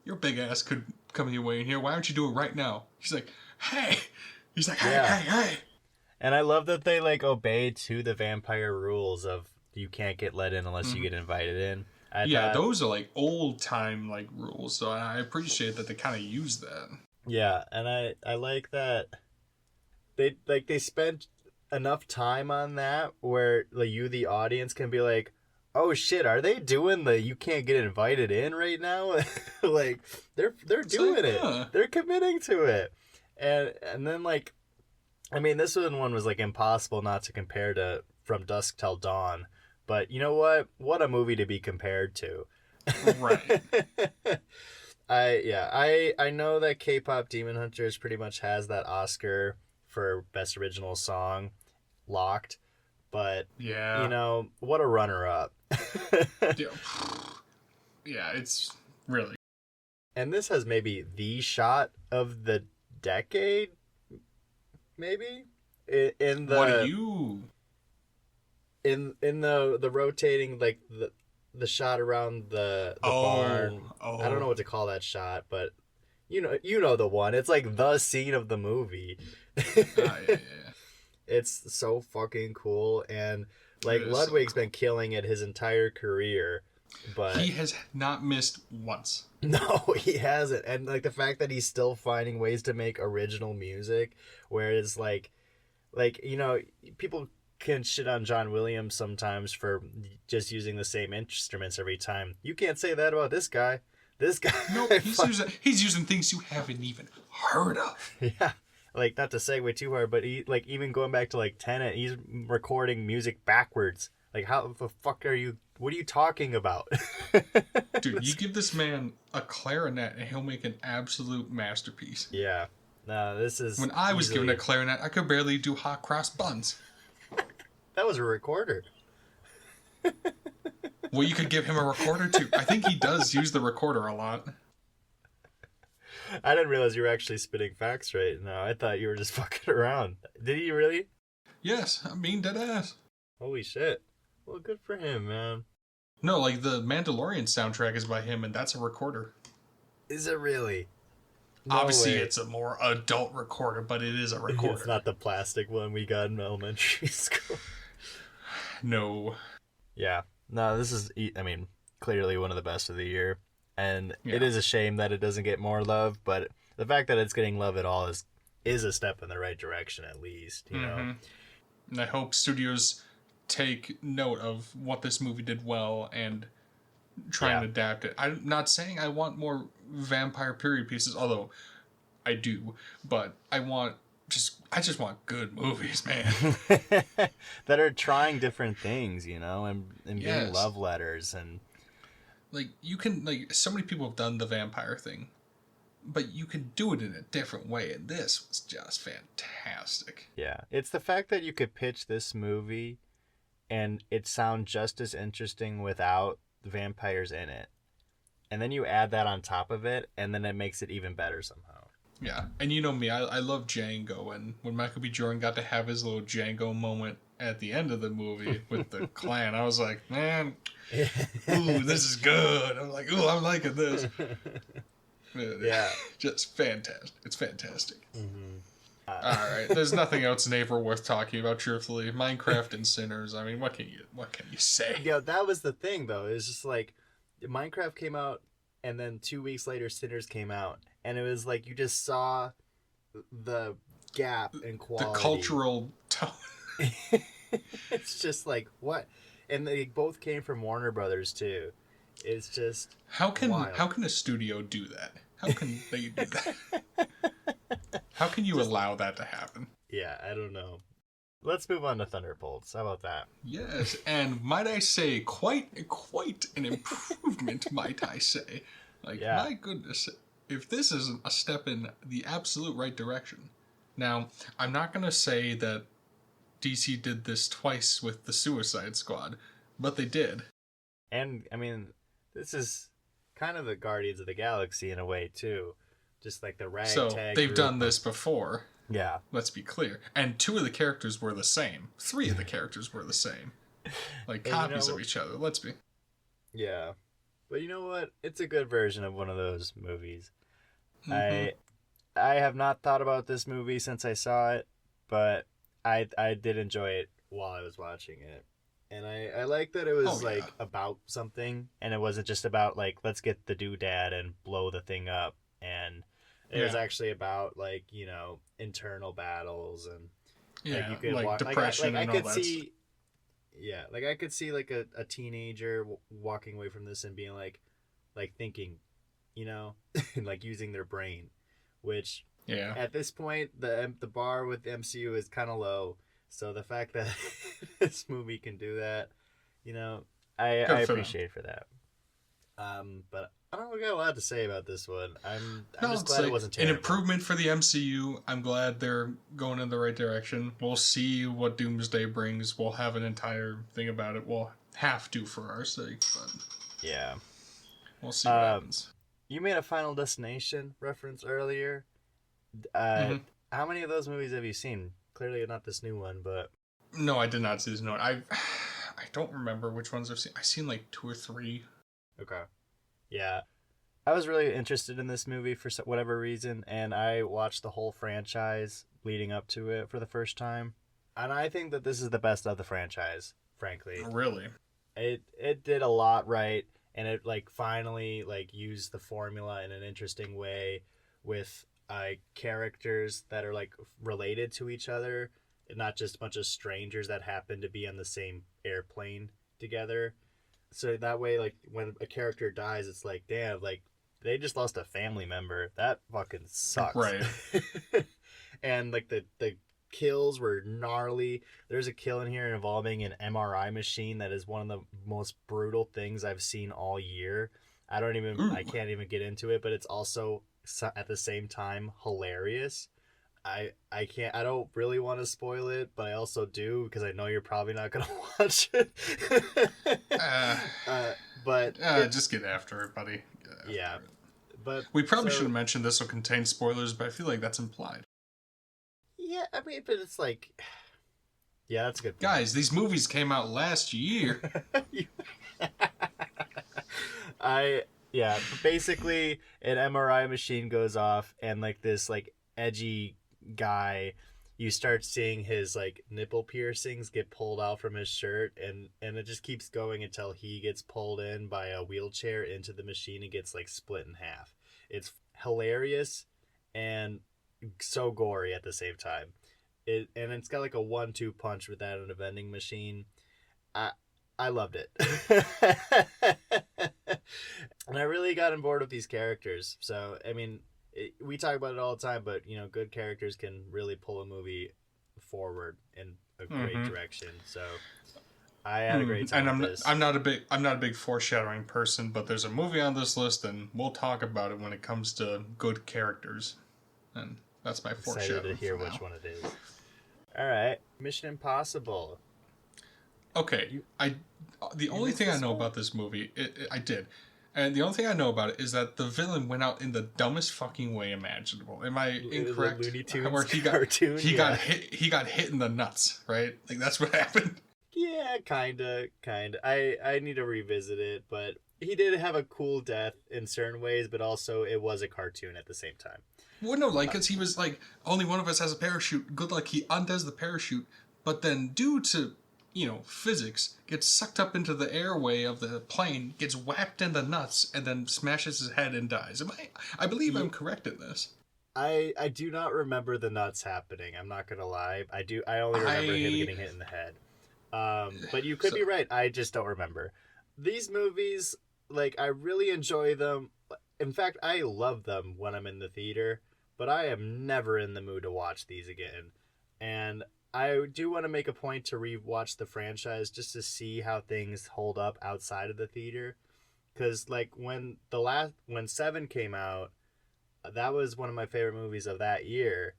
your big ass could come your way in here. Why don't you do it right now? He's like, hey. He's like, hey. And I love that they like obey to the vampire rules of you can't get let in unless you get invited in. Those are like old time like rules. So I appreciate that they kind of use that. Yeah, and I like that they spent enough time on that where like you the audience can be like, oh shit, are they doing the you can't get invited in right now? Like they're doing it. They're committing to it. And then like, I mean, this one was like impossible not to compare to From Dusk Till Dawn, but you know what? What a movie to be compared to. Right. I know that K-pop Demon Hunters pretty much has that Oscar for Best Original Song locked, but what a runner-up. Yeah, it's really. And this has maybe the shot of the decade. Maybe in the what do you in the rotating like the shot around the barn. I don't know what to call that shot, but you know the one. It's like the scene of the movie. Yeah. It's so fucking cool, and like Ludwig's been killing it his entire career, but he has not missed once. No, he hasn't. And like the fact that he's still finding ways to make original music, whereas like people can shit on John Williams sometimes for just using the same instruments every time. You can't say that about this guy. No, he's using things you haven't even heard of. Yeah. Like, not to segue too hard, but he, like, even going back to, like, Tenet, he's recording music backwards. Like, how the fuck what are you talking about? Dude, you give this man a clarinet and he'll make an absolute masterpiece. Yeah. No, this is... When I was given a clarinet, I could barely do hot cross buns. That was a recorder. Well, you could give him a recorder, too. I think he does use the recorder a lot. I didn't realize you were actually spitting facts right now. I thought you were just fucking around. Did he really? Yes, I mean dead ass. Holy shit. Well, good for him, man. No, like the Mandalorian soundtrack is by him, and that's a recorder. Is it really? No Obviously, way. it's a more adult recorder, but it is a recorder. It's not the plastic one we got in elementary school. No. Yeah. No, this is, I mean, clearly one of the best of the year. And it is a shame that it doesn't get more love, but the fact that it's getting love at all is a step in the right direction, at least, you know? And I hope studios take note of what this movie did well and try and adapt it. I'm not saying I want more vampire period pieces, although I do, but I just want good movies, man. That are trying different things, you know, and being love letters and... Like, you can, like, so many people have done the vampire thing. but you could do it in a different way, and this was just fantastic. Yeah. It's the fact that you could pitch this movie and it sound just as interesting without vampires in it. And then you add that on top of it, and then it makes it even better somehow. Yeah, and you know me, I love Django, and when Michael B. Jordan got to have his little Django moment at the end of the movie with the clan, I was like, man, ooh, this is good. I'm like, ooh, I'm liking this. Yeah. Just fantastic. It's fantastic. Mm-hmm. All right, there's nothing else in April worth talking about. Truthfully, Minecraft and Sinners. I mean, what can you say? Yeah, that was the thing though. It's just like Minecraft came out, and then 2 weeks later, Sinners came out, and it was like you just saw the gap in quality. The cultural tone. It's just like what, and they both came from Warner Brothers too. It's just how can wild. a studio do that? How can they do that? How can you allow that to happen? Yeah, I don't know. Let's move on to Thunderbolts. How about that? Yes, and might I say, quite an improvement, might I say. Like, Yeah. my goodness, if this isn't a step in the absolute right direction. Now, I'm not going to say that DC did this twice with the Suicide Squad, but they did. And, I mean, this is kind of the Guardians of the Galaxy in a way, too. Just like the ragtag So, they've group. done this before. Yeah. Let's be clear. And 2 of the characters were the same. 3 of the characters were the same. Like, And copies of each other. Let's be. Yeah. But you know what? It's a good version of one of those movies. Mhm. I have not thought about this movie since I saw it, but I did enjoy it while I was watching it. And I like that it was Oh, yeah. like about something, and it wasn't just about like let's get the doodad and blow the thing up, and it was Yeah. actually about like, you know, internal battles and Yeah, you could like depression I and all could that see stuff. yeah, like I could see like a teenager walking away from this and being like thinking, you know, and like using their brain, which Yeah. at this point the bar with the MCU is kind of low. So the fact that this movie can do that, you know, I Good for them. appreciate for that. But I don't got a lot to say about this one. I'm No, just it's glad like it wasn't an terrible. improvement for the MCU. I'm glad they're going in the right direction. We'll see what Doomsday brings. We'll have an entire thing about it. We'll have to for our sake, but Yeah. we'll see what happens. You made a Final Destination reference earlier. Mhm. How many of those movies have you seen? Clearly not this new one, but No, I did not see this note. I don't remember which ones I've seen. I've seen like 2 or 3. okay. Yeah. I was really interested in this movie for whatever reason, and I watched the whole franchise leading up to it for the first time. And I think that this is the best of the franchise, frankly. Really? It did a lot right, and it like finally like used the formula in an interesting way with characters that are like related to each other, and not just a bunch of strangers that happen to be on the same airplane together. So that way, like when a character dies, it's like, damn, like they just lost a family member. That fucking sucks. Right. And like the kills were gnarly. There's a kill in here involving an MRI machine that is one of the most brutal things I've seen all year. I can't even get into it, but it's also at the same time hilarious. I don't really want to spoil it, but I also do because I know you're probably not gonna watch it. But Just get after it, buddy. Get after yeah, it. but We probably so- should have mentioned this will contain spoilers, but I feel like that's implied. yeah, I mean, but it's like, yeah, that's a good point. Guys, these movies came out last year. Basically an MRI machine goes off and like this like edgy guy, you start seeing his like nipple piercings get pulled out from his shirt, and it just keeps going until he gets pulled in by a wheelchair into the machine and gets like split in half. It's hilarious and so gory at the same time. It's got like a 1-2 punch with that and a vending machine. I loved it. And I really got on board with these characters. So, I mean, we talk about it all the time, but, you know, good characters can really pull a movie forward in a great Mhm. direction. So, I had a great time And with this. I'm not a big foreshadowing person, but there's a movie on this list, and we'll talk about it when it comes to good characters. And that's my Excited foreshadowing to hear for which now. one it is. All right, Mission Impossible. Okay, the only missed thing I this know one? about this movie, I did, and the only thing I know about it is that the villain went out in the dumbest fucking way imaginable. Am I It was a incorrect? Looney Tunes Where cartoon, he yeah. got hit, he got hit in the nuts, right? Like that's what happened. Yeah, kinda. I need to revisit it, but he did have a cool death in certain ways, but also it was a cartoon at the same time. Well, no, like, cause he was like, only one of us has a parachute. Good luck. He undoes the parachute, but then due to physics, gets sucked up into the airway of the plane, gets whacked in the nuts, and then smashes his head and dies. I believe I'm correct in this. I do not remember the nuts happening. I'm not gonna lie. I only remember him getting hit in the head. But you could be right. I just don't remember. These movies, like, I really enjoy them. In fact, I love them when I'm in the theater, but I am never in the mood to watch these again. And I do want to make a point to rewatch the franchise just to see how things hold up outside of the theater. Because, like, when Seven came out, that was one of my favorite movies of that year.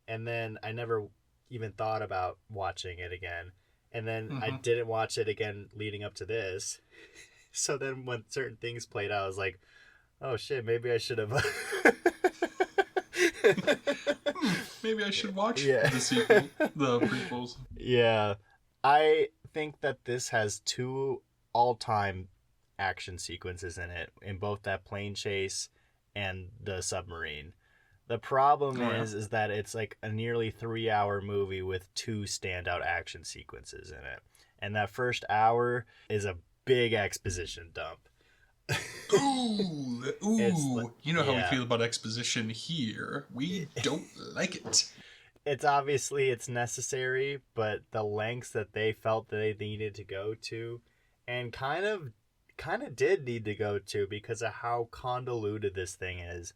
And then I never even thought about watching it again. And then I didn't watch it again leading up to this. So then when certain things played out, I was like, oh shit, maybe I should have. Maybe I should watch Yeah. the sequel, the prequels. Yeah. I think that this has two all-time action sequences in it, in both that plane chase and the submarine. The problem is that it's like a nearly 3-hour movie with two standout action sequences in it. And that first hour is a big exposition dump. Ooh, you know how we yeah. feel about exposition here. We don't like it. It's necessary, but the lengths that they felt that they needed to go to, and kind of did need to go to because of how convoluted this thing is.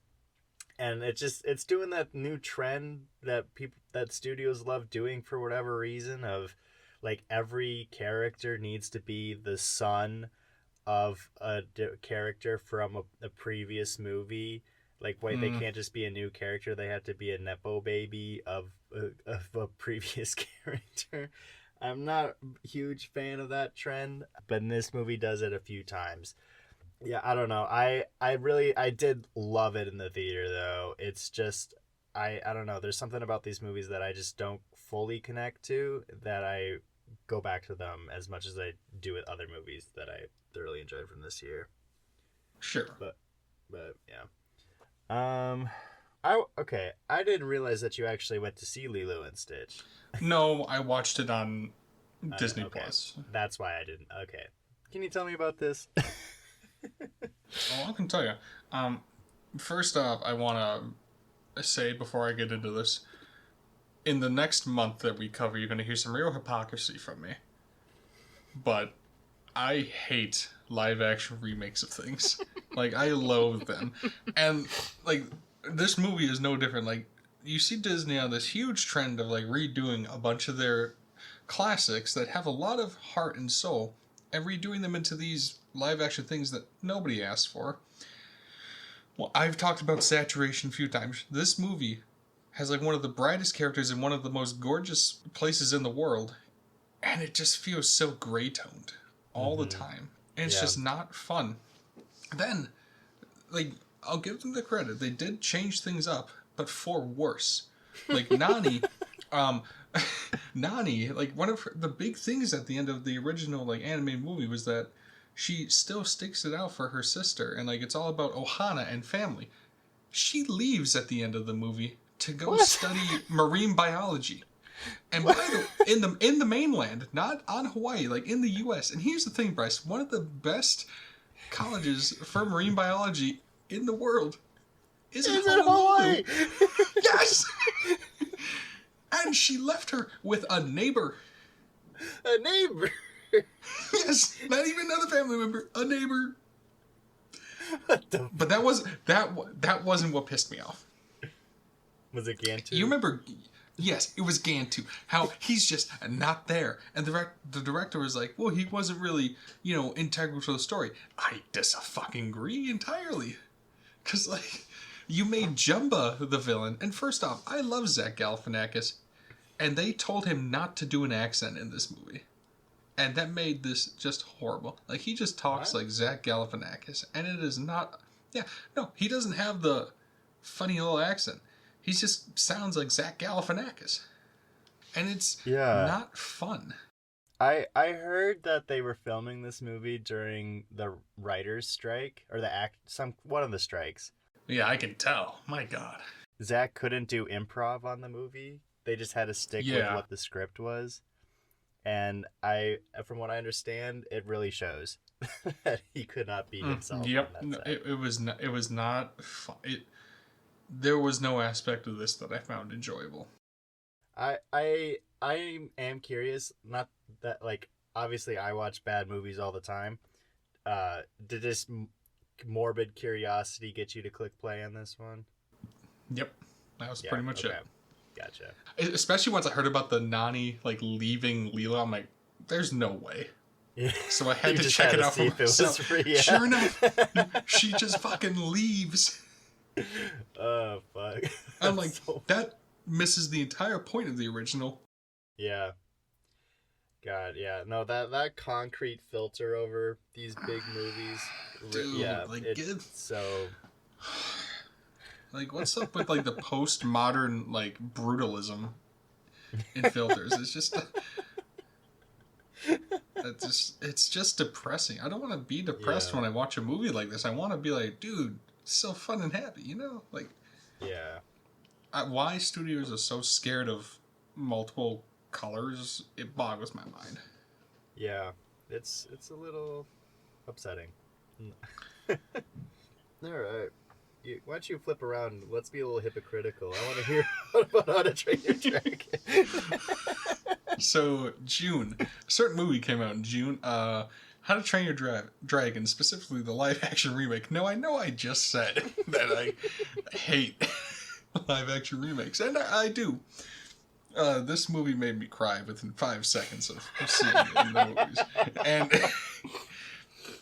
And it's doing that new trend that studios love doing for whatever reason, of like every character needs to be the son of a character from a previous movie. Like, wait, they can't just be a new character; they have to be a nepo baby of a previous character. I'm not a huge fan of that trend, but this movie does it a few times. Yeah, I don't know. I did love it in the theater though. It's just I don't know. There's something about these movies that I just don't fully connect to, that I go back to them as much as I do with other movies that I thoroughly enjoyed from this year. Sure. But yeah. I didn't realize that you actually went to see Lilo and Stitch. No, I watched it on Disney okay. Plus. That's why I didn't. Okay. Can you tell me about this? Well, I can tell you. First off, I want to say before I get into this, in the next month that we cover, you're going to hear some real hypocrisy from me. But I hate live action remakes of things. Like, I loathe them. And, like, this movie is no different. Like, you see Disney on this huge trend of, like, redoing a bunch of their classics that have a lot of heart and soul and redoing them into these live action things that nobody asked for. Well, I've talked about saturation a few times. This movie has like one of the brightest characters in one of the most gorgeous places in the world, and it just feels so gray toned all the time. And it's just not fun. Then, like, I'll give them the credit. They did change things up, but for worse. Like Nani, Nani, like one of the big things at the end of the original like animated movie was that she still sticks it out for her sister, and like it's all about Ohana and family. She leaves at the end of the movie to go study marine biology. And by the in the mainland, not on Hawaii, like in the US. And here's the thing, Bryce, one of the best colleges for marine biology in the world is in Hawaii. Yes. And she left her with a neighbor. A neighbor. Yes, not even another family member, a neighbor. But that wasn't what pissed me off. Was it Gantu? You remember? Yes, it was Gantu. How he's just not there. And the director was like, well, he wasn't really, integral to the story. I fucking agree entirely. Because, like, you made Jumba the villain. And first off, I love Zach Galifianakis. And they told him not to do an accent in this movie. And that made this just horrible. Like, he just talks like Zach Galifianakis. And it is not... Yeah, no, he doesn't have the funny little accent. He just sounds like Zach Galifianakis. And it's not fun. I heard that they were filming this movie during the writer's strike, or one of the strikes. Yeah, I can tell. My God. Zach couldn't do improv on the movie. They just had to stick with what the script was. And from what I understand, it really shows that he could not be himself. Yep, it was not fun. There was no aspect of this that I found enjoyable. I am curious. Not that, like, obviously I watch bad movies all the time. Did this morbid curiosity get you to click play on this one? Yep, that was pretty much it. Gotcha. Especially once I heard about the Nani leaving Leela, I'm like, there's no way. Yeah. So I had to check it out for myself. Sure enough, she just fucking leaves. Oh fuck! I'm like, that misses the entire point of the original. Yeah. God, yeah. No, that concrete filter over these big movies. Dude, it's so. Like, what's up with the postmodern brutalism in filters? It's just. It's just depressing. I don't want to be depressed when I watch a movie like this. I want to be like, dude, it's so fun and happy, why studios are so scared of multiple colors, it boggles my mind. Yeah, it's a little upsetting. All right. Why don't you flip around? Let's be a little hypocritical. I want to hear about How to Train Your Dragon. So, June. A certain movie came out in June. How to Train Your Dragon, specifically the live-action remake. Now, I know I just said that I hate live-action remakes, and I do. This movie made me cry within 5 seconds of seeing it in the movies. And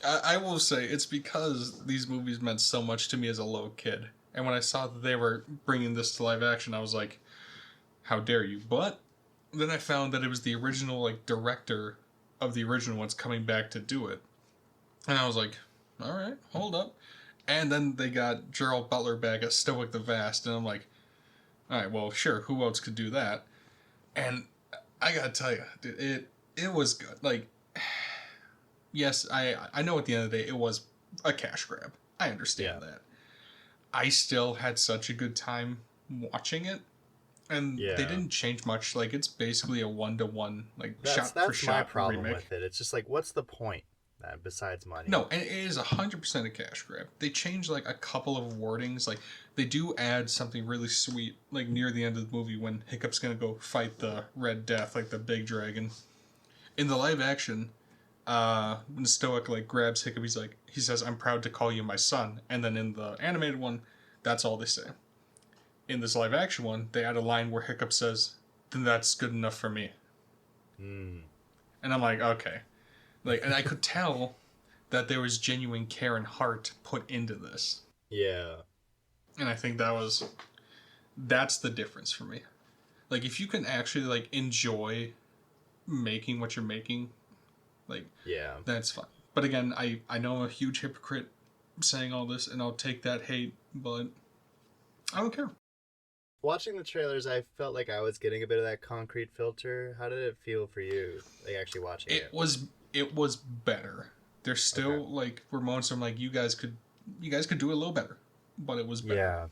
I will say, it's because these movies meant so much to me as a little kid. And when I saw that they were bringing this to live action, I was like, how dare you? But then I found that it was the original director of the original ones coming back to do it. And I was like, all right, hold up. And then they got Gerald Butler back as Stoic the Vast. And I'm like, all right, well, sure, who else could do that? And I gotta tell you, it was good. Yes, I know at the end of the day it was a cash grab. I understand that. I still had such a good time watching it. And they didn't change much. It's basically a 1-to-1, shot for shot remake. That's my problem with it. It's just what's the point besides money? No, and it is 100% a cash grab. They change a couple of wordings. They do add something really sweet, near the end of the movie when Hiccup's gonna go fight the Red Death, the big dragon. In the live action, when Stoic grabs Hiccup, he says, "I'm proud to call you my son." And then in the animated one, that's all they say. In this live action one, they add a line where Hiccup says, "Then that's good enough for me." And I'm like, okay. And I could tell that there was genuine care and heart put into this. Yeah. And I think that's the difference for me. If you can actually enjoy making what you're making, that's fine. But again, I know I'm a huge hypocrite saying all this, and I'll take that hate, but I don't care. Watching the trailers, I felt like I was getting a bit of that concrete filter. How did it feel for you, actually watching it? It was better. There's still were moments where I'm you guys could do it a little better, but it was better.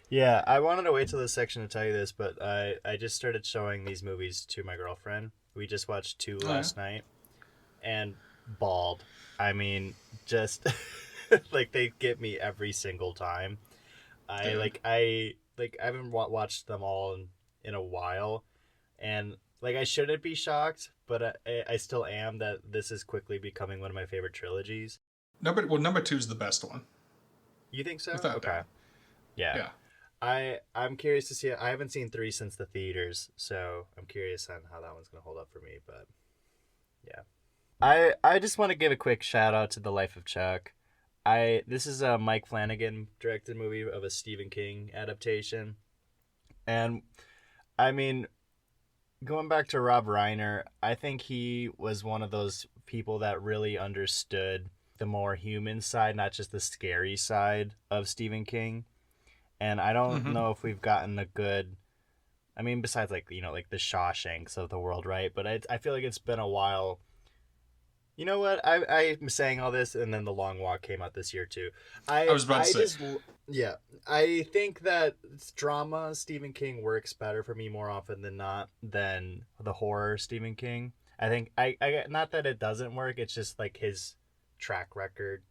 Yeah. I wanted to wait till this section to tell you this, but I just started showing these movies to my girlfriend. We just watched 2 last night, and bawled. I mean, just they get me every single time. I haven't watched them all in a while, and I shouldn't be shocked, but I still am that this is quickly becoming one of my favorite trilogies. Number 2 is the best one. You think so? Without doubt. Yeah. I'm curious to see. I haven't seen 3 since the theaters, so I'm curious on how that one's gonna hold up for me. But yeah, I just want to give a quick shout out to The Life of Chuck. This is a Mike Flanagan directed movie of a Stephen King adaptation, and I mean, going back to Rob Reiner, I think he was one of those people that really understood the more human side, not just the scary side of Stephen King. And I don't Mm-hmm. know if we've gotten a good, I mean, besides like, like the Shawshanks of the world, right? But I feel like it's been a while. You know what? I'm saying all this, and then The Long Walk came out this year too. I was about to I say. just yeah, I think that drama Stephen King works better for me more often than not than the horror Stephen King. I think I not that it doesn't work. It's just like his track record.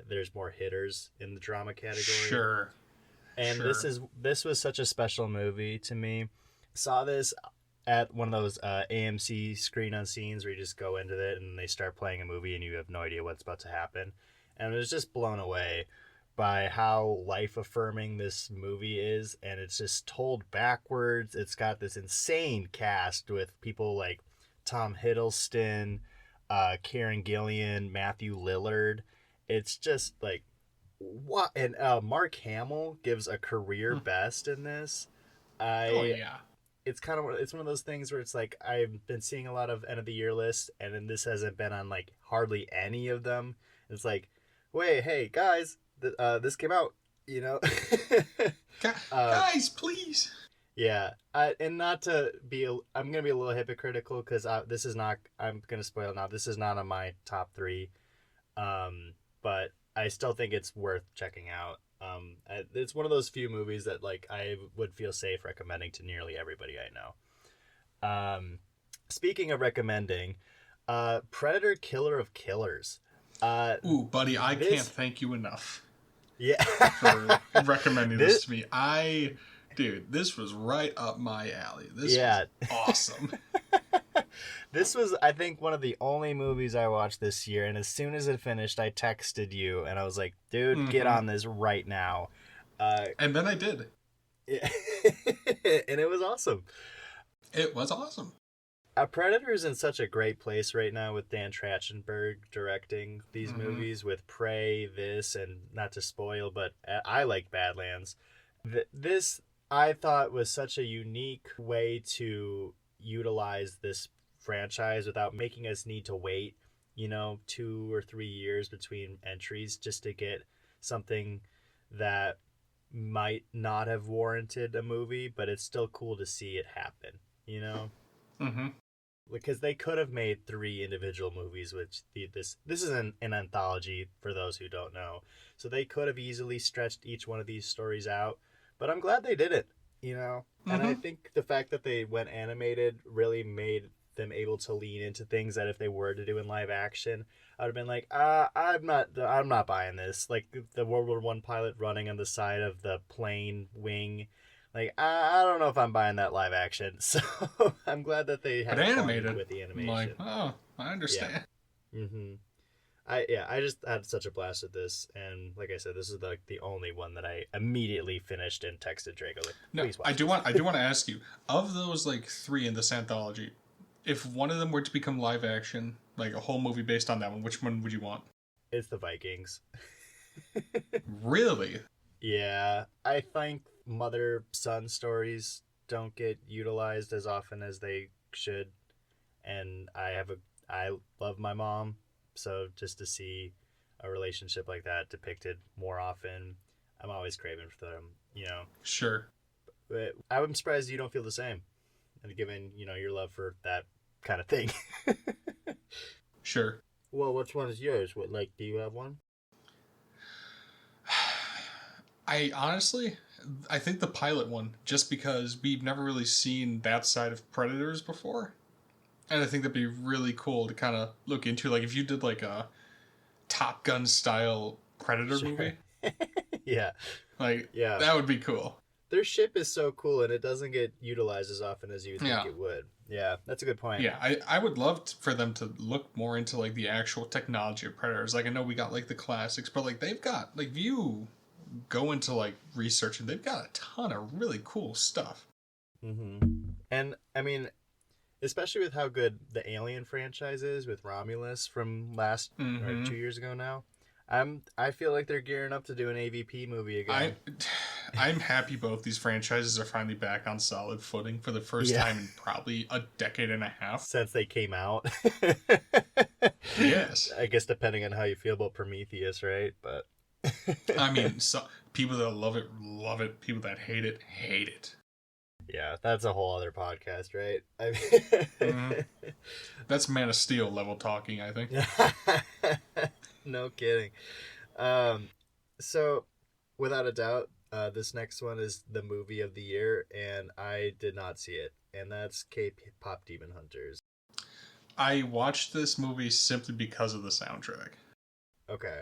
There's more hitters in the drama category. Sure. And Sure. this was such a special movie to me. Saw this at one of those AMC screen unscenes where you just go into it and they start playing a movie and you have no idea what's about to happen. And I was just blown away by how life affirming this movie is, and it's just told backwards. It's got this insane cast with people like Tom Hiddleston, Karen Gillian, Matthew Lillard. It's just like what, and Mark Hamill gives a career best in this. Oh I yeah. it's one of those things where it's like I've been seeing a lot of end of the year lists, and then this hasn't been on like hardly any of them. It's like, wait, hey guys, this came out, you know. Guys, please. Yeah, and not to be, I'm gonna be a little hypocritical because this is not. I'm gonna spoil now. This is not on my top 3, but I still think it's worth checking out. It's one of those few movies that like I would feel safe recommending to nearly everybody I know. Speaking of recommending, Predator: Killer of Killers. Ooh, buddy, I This, can't thank you enough yeah, for recommending this this, to me. Dude, this was right up my alley. This yeah. was awesome. This was, I think, one of the only movies I watched this year, and as soon as it finished, I texted you, and I was like, dude, get Hmm. on this right now. Uh, And then I did. yeah. And it was awesome. It was awesome. Predator is in such a great place right now with Dan Trachtenberg directing these Hmm. movies with Prey, this, and not to spoil, but I like Badlands. This, I thought, was such a unique way to utilize this franchise without making us need to wait, 2 or 3 years between entries just to get something that might not have warranted a movie, but it's still cool to see it happen, Hmm. because they could have made 3 individual movies, which this is an anthology for those who don't know, so they could have easily stretched each one of these stories out, but I'm glad they didn't. And I Hmm. think the fact that they went animated really made them able to lean into things that if they were to do in live action, I would have been like, I'm not buying this. Like the World War One pilot running on the side of the plane wing, like I don't know if I'm buying that live action. So I'm glad that they But had fun animated. with the I'm like, animation. oh, I Yeah. understand. Mm-hmm. I just had such a blast with this, and like I said, this is like the only one that I immediately finished and texted Draco like, No, please watch I do this. want I do want to ask you, of those like 3 in this anthology, if one of them were to become live action, like a whole movie based on that one, which one would you want? It's the Vikings. Really? Yeah, I think mother son stories don't get utilized as often as they should, and I love my mom, so just to see a relationship like that depicted more often, I'm always craving for them. Sure. But I'm surprised you don't feel the same, and given your love for that kind of thing. Sure. Well, which one is yours? What, like, do you have one? I honestly, I think the pilot one, just because we've never really seen that side of Predators before. And I think that'd be really cool to kind of look into. Like, if you did like a Top Gun style Predator Sure. movie, Yeah, like, yeah. that would be cool. Their ship is so cool, and it doesn't get utilized as often as you would think Yeah. it would. Yeah, that's a good point. Yeah, I would love for them to look more into like the actual technology of Predators. Like, I know we got like the classics, but like they've got like go into like research, and they've got a ton of really cool stuff. And I mean, especially with how good the Alien franchise is with Romulus from last or 2 years ago now. I feel like they're gearing up to do an AVP movie again. I'm happy both these franchises are finally back on solid footing for the first time in probably a decade and a half since they came out. Yes. I guess depending on how you feel about Prometheus, right? But I mean, so people that love it love it. People that hate it hate it. Yeah, that's a whole other podcast, right? That's Man of Steel level talking, I think. No kidding. So, without a doubt, this next one is the movie of the year, and I did not see it, and that's K-pop Demon Hunters. I watched this movie simply because of the soundtrack. Okay.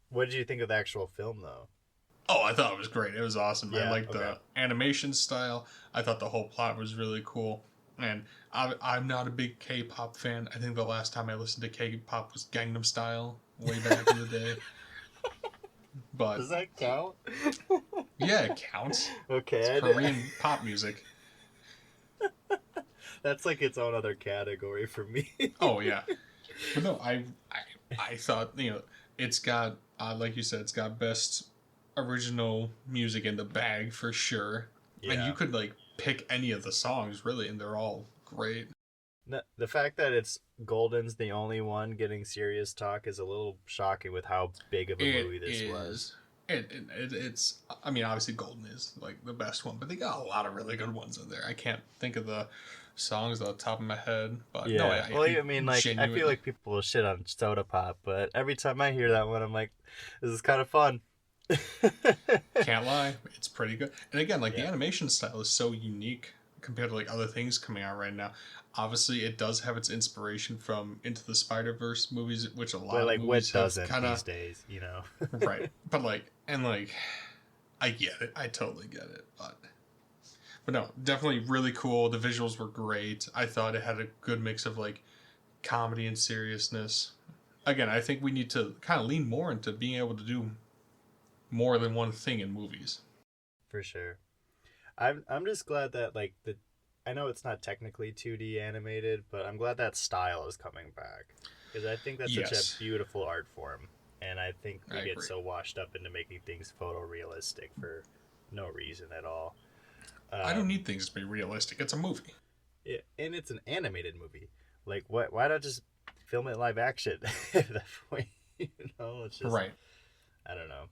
What did you think of the actual film, though? Oh, I thought it was great. It was awesome. Yeah, I liked the animation style. I thought the whole plot was really cool. And I'm not a big K-pop fan. I think the last time I listened to K-pop was Gangnam Style, way back in the day. But does that count? Yeah, it counts. Okay. It's Korean pop music. That's like its own other category for me. Oh, yeah. But no, I thought, it's got, like you said, it's got best original music in the bag for sure. Yeah. And you could, pick any of the songs, really, and they're all great. The fact that it's Golden's the only one getting serious talk is a little shocking with how big of a movie this was. It's, I mean, obviously Golden is, the best one, but they got a lot of really good ones in there. I can't think of the songs off the top of my head, but yeah. No, I feel like people will shit on Soda Pop, but every time I hear that one, I'm like, this is kind of fun. Can't lie, it's pretty good. And again, the animation style is so unique compared to other things coming out right now. Obviously, it does have its inspiration from Into the Spider-Verse movies, which a lot of movies have kind of these days, right. But I get it. I totally get it. But no, definitely really cool. The visuals were great. I thought it had a good mix of comedy and seriousness. Again, I think we need to kind of lean more into being able to do more than one thing in movies. For sure. I'm just glad that I know it's not technically 2D animated, but I'm glad that style is coming back, because I think that's such a beautiful art form, and I think we get so washed up into making things photorealistic for no reason at all. I don't need things to be realistic. It's a movie. Yeah, and it's an animated movie. Why not just film it live action at that point? It's just right. I don't know.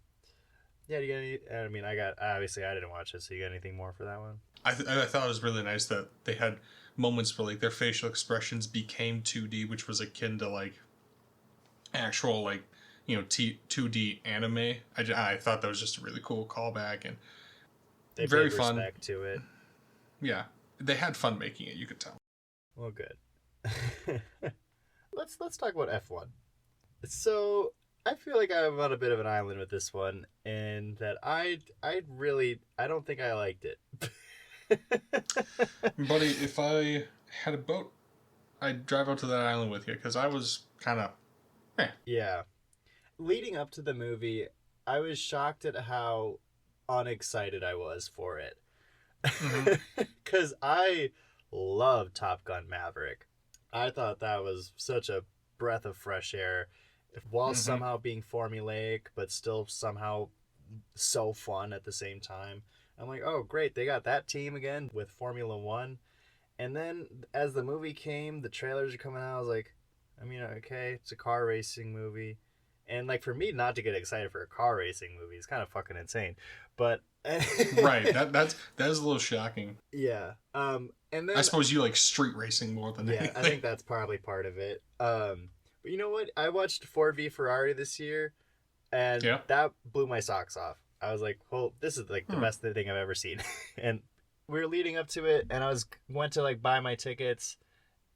Yeah, do you got any? I mean, obviously I didn't watch it, so you got anything more for that one? I thought it was really nice that they had moments where their facial expressions became 2D, which was akin to actual 2D anime. I thought that was just a really cool callback, and they very paid fun. Respect to it. Yeah, they had fun making it. You could tell. Well, good. Let's talk about F1. So I feel like I'm on a bit of an island with this one, and that I don't think I liked it. Buddy, if I had a boat, I'd drive out to that island with you, because I was kind of Yeah. Leading up to the movie, I was shocked at how unexcited I was for it. Because I love Top Gun Maverick. I thought that was such a breath of fresh air, while somehow being formulaic, but still somehow so fun at the same time. I'm like, oh, great, they got that team again with Formula One. And then as the movie came, the trailers are coming out, I was like, I mean, okay, it's a car racing movie. And for me not to get excited for a car racing movie is kind of fucking insane. But right, that is a little shocking. Yeah. And then I suppose you like street racing more than anything. I think that's probably part of it. But you know what? I watched Ford v Ferrari this year, and that blew my socks off. I was like, well, this is the best thing I've ever seen. And we were leading up to it, and I went to buy my tickets,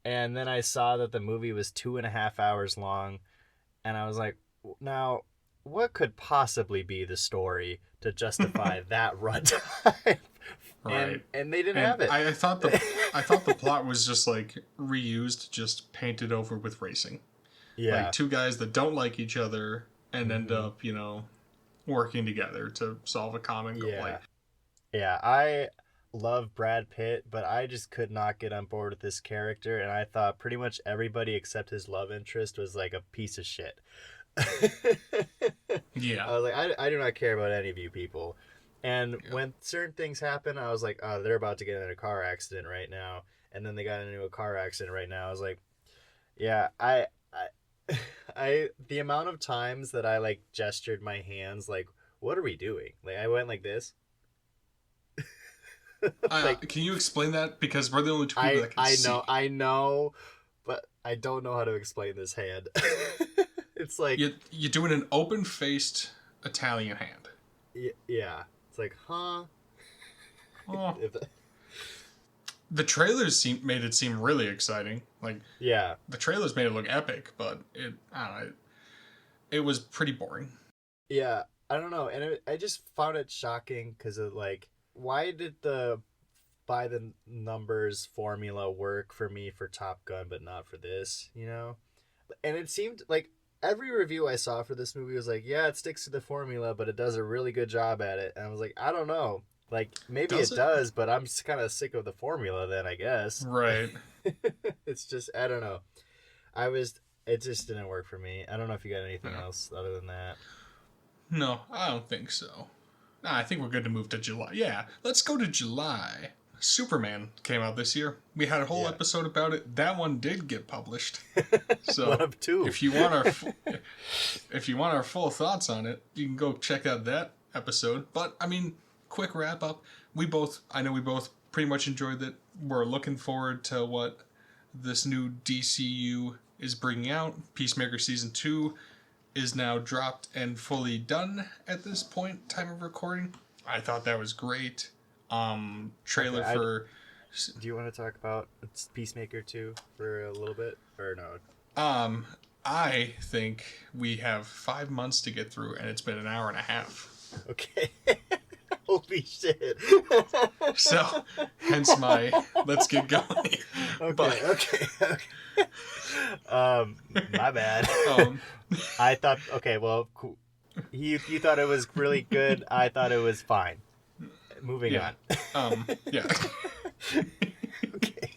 and then I saw that the movie was 2.5 hours long, and I was like, now, what could possibly be the story to justify that runtime? Right. And they didn't have it. I thought the plot was just reused, just painted over with racing. Yeah. Two guys that don't like each other and end up, working together to solve a common goal. Yeah. Yeah, I love Brad Pitt, but I just could not get on board with this character, and I thought pretty much everybody except his love interest was like a piece of shit. Yeah. I was like, I do not care about any of you people. And when certain things happen, I was like, oh, they're about to get in a car accident right now. And then they got into a car accident right now. I was like, yeah, the amount of times that I like gestured my hands, like, what are we doing? Like, I went like this. Like, can you explain that? Because we're the only two people that can see. I know, but I don't know how to explain this hand. It's like You're doing an open-faced Italian hand. Yeah, it's like, huh? Oh. The trailers made it seem really exciting. Like, yeah, the trailers made it look epic, but I don't know, it was pretty boring. Yeah, I don't know, and I just found it shocking because of like, why did the by the numbers formula work for me for Top Gun, but not for this? You know, and it seemed like every review I saw for this movie was like, yeah, it sticks to the formula, but it does a really good job at it. And I was like, I don't know. Like, maybe it does, but I'm kind of sick of the formula then, I guess. Right. It's just, I don't know. It just didn't work for me. I don't know if you got anything else other than that. No, I don't think so. Nah, I think we're good to move to July. Yeah, let's go to July. Superman came out this year. We had a whole episode about it. That one did get published. So one of two. If you want our full thoughts on it, you can go check out that episode. But I mean, quick wrap up. I know we both pretty much enjoyed it. We're looking forward to what this new DCU is bringing out. Peacemaker Season 2 is now dropped and fully done at this point, time of recording. I thought that was great. Trailer for... Do you want to talk about Peacemaker 2 for a little bit? Or no? I think we have 5 months to get through, and it's been an hour and a half. Okay. Holy shit. So, hence my let's get going. Okay. My bad. I thought, okay, well, cool. You thought it was really good. I thought it was fine. Moving on. Yeah. Okay.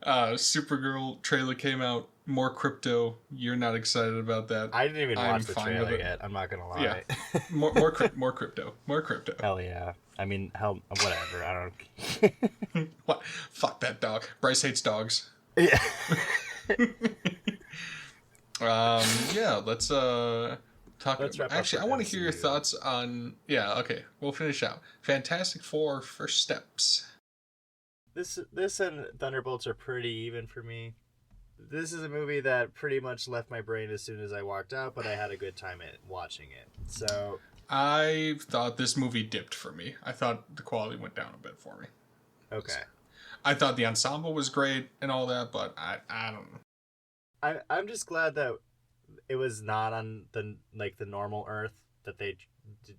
Supergirl trailer came out. More crypto. You're not excited about that. I didn't even watch the trailer yet. I'm not gonna lie. Yeah. More crypto. More crypto. Hell yeah. I mean, hell, whatever. I don't. What? Fuck that dog. Bryce hates dogs. Yeah. Yeah. Let's talk. Actually, I want to hear your thoughts on. Yeah. Okay. We'll finish out. Fantastic Four: First Steps. This and Thunderbolts are pretty even for me. This is a movie that pretty much left my brain as soon as I walked out, but I had a good time watching it. So I thought this movie dipped for me. I thought the quality went down a bit for me. Okay. I thought the ensemble was great and all that, but I don't know. I'm just glad that it was not on the normal Earth, that they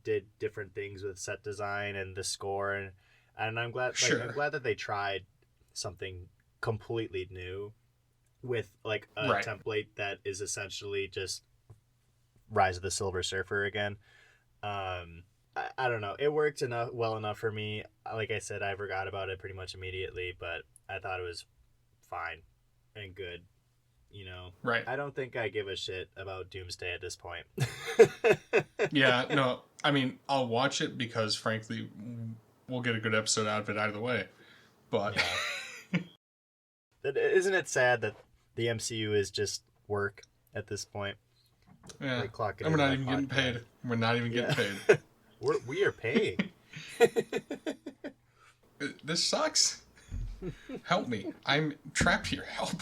did different things with set design and the score, and I'm glad I'm glad that they tried something completely new with a template that is essentially just Rise of the Silver Surfer again. I don't know. It worked well enough for me. Like I said, I forgot about it pretty much immediately, but I thought it was fine and good. You know, right? I don't think I give a shit about Doomsday at this point. Yeah, no. I mean, I'll watch it because, frankly, we'll get a good episode out of it either way. But isn't it sad that the MCU is just work at this point? Yeah, and we're not even getting paid. We're not even getting paid. We are paying. This sucks. Help me. I'm trapped here. Help.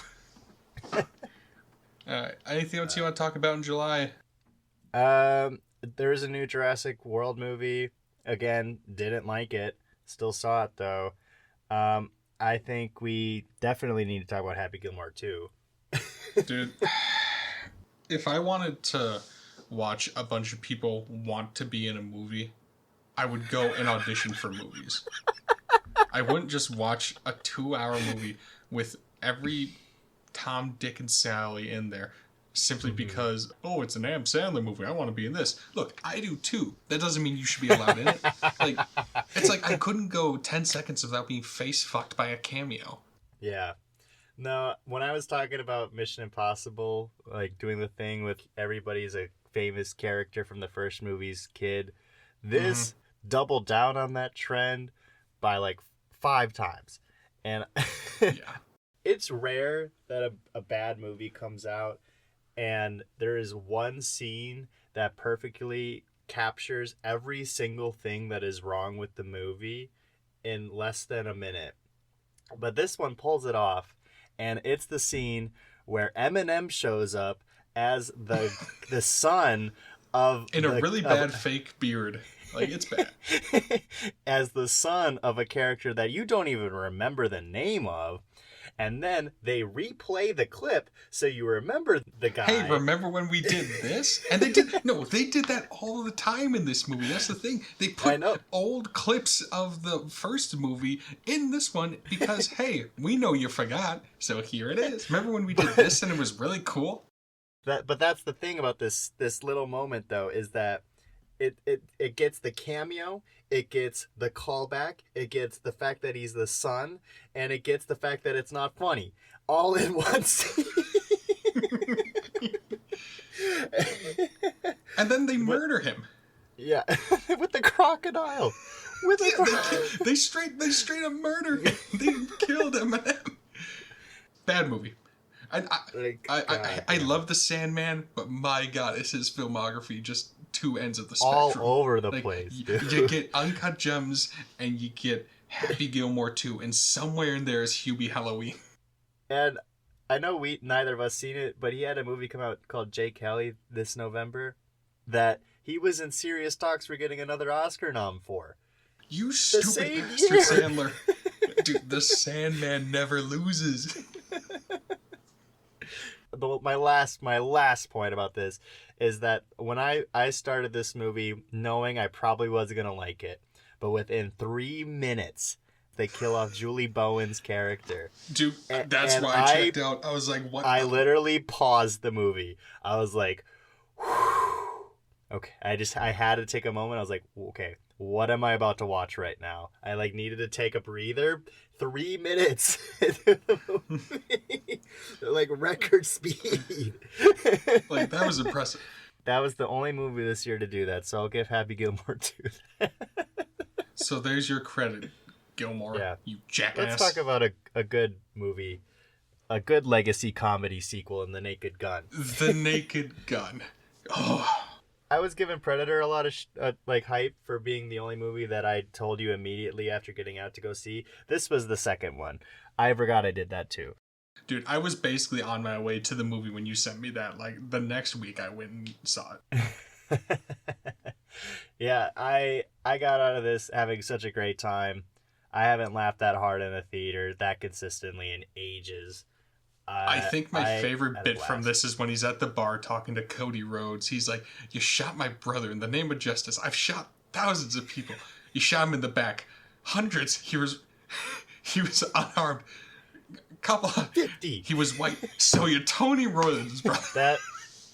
Anything else you want to talk about in July? There is a new Jurassic World movie. Again, didn't like it. Still saw it though. I think we definitely need to talk about Happy Gilmore 2. Dude, if I wanted to watch a bunch of people want to be in a movie, I would go and audition for movies. I wouldn't just watch a 2-hour movie with every Tom, Dick, and Sally in there simply because, oh, it's an Adam Sandler movie, I want to be in this. Look, I do too. That doesn't mean you should be allowed in it. Like, it's like I couldn't go 10 seconds without being face fucked by a cameo. Yeah. No, when I was talking about Mission Impossible, like doing the thing with everybody's a famous character from the first movie's kid, this doubled down on that trend by like 5 times. And Yeah. it's rare that a bad movie comes out and there is one scene that perfectly captures every single thing that is wrong with the movie in less than a minute. But this one pulls it off, and it's the scene where Eminem shows up as the son of In a really bad fake beard. Like, it's bad. as the son of a character that you don't even remember the name of. And then they replay the clip so you remember the guy. Hey, remember when we did this? And they did that all the time in this movie. That's the thing. They put old clips of the first movie in this one because, hey, we know you forgot, so here it is. Remember when we did this and it was really cool? But that's the thing about this little moment, though, is that it gets the cameo, it gets the callback, it gets the fact that he's the son, and it gets the fact that it's not funny, all in one scene. And then they murder him. Yeah, with the crocodile. They straight up murder him. They killed Eminem. Bad movie. I love the Sandman, but my God, is his filmography just two ends of the spectrum. All over the place. You get Uncut Gems and you get Happy Gilmore 2, and somewhere in there is Hubie Halloween. And I know neither of us seen it, but he had a movie come out called Jake Kelly this November that he was in serious talks for getting another Oscar nom for. You stupid bastard, Sandler. Dude, the Sandman never loses. My last point about this is that when I started this movie knowing I probably wasn't going to like it, but within 3 minutes, they kill off Julie Bowen's character. Dude, that's why I checked out. I was like, what? I literally paused the movie. I was like, whew. Okay. I had to take a moment. I was like, okay, what am I about to watch right now? I needed to take a breather. 3 minutes into the movie. Like record speed. Like, that was impressive. That was the only movie this year to do that, so I'll give Happy Gilmore 2. So there's your credit, Gilmore. Yeah. You jackass. Let's talk about a good movie. A good legacy comedy sequel in The Naked Gun. The Naked Gun. Oh. I was giving Predator a lot of hype for being the only movie that I told you immediately after getting out to go see. This was the second one. I forgot I did that too. Dude, I was basically on my way to the movie when you sent me that. Like, the next week I went and saw it. Yeah, I got out of this having such a great time. I haven't laughed that hard in a theater that consistently in ages. I think my favorite bit from this is when he's at the bar talking to Cody Rhodes. He's like, you shot my brother in the name of justice. I've shot thousands of people. You shot him in the back. Hundreds. He was unarmed. Couple. 50. He was white. So you're Tony Rhodes, brother.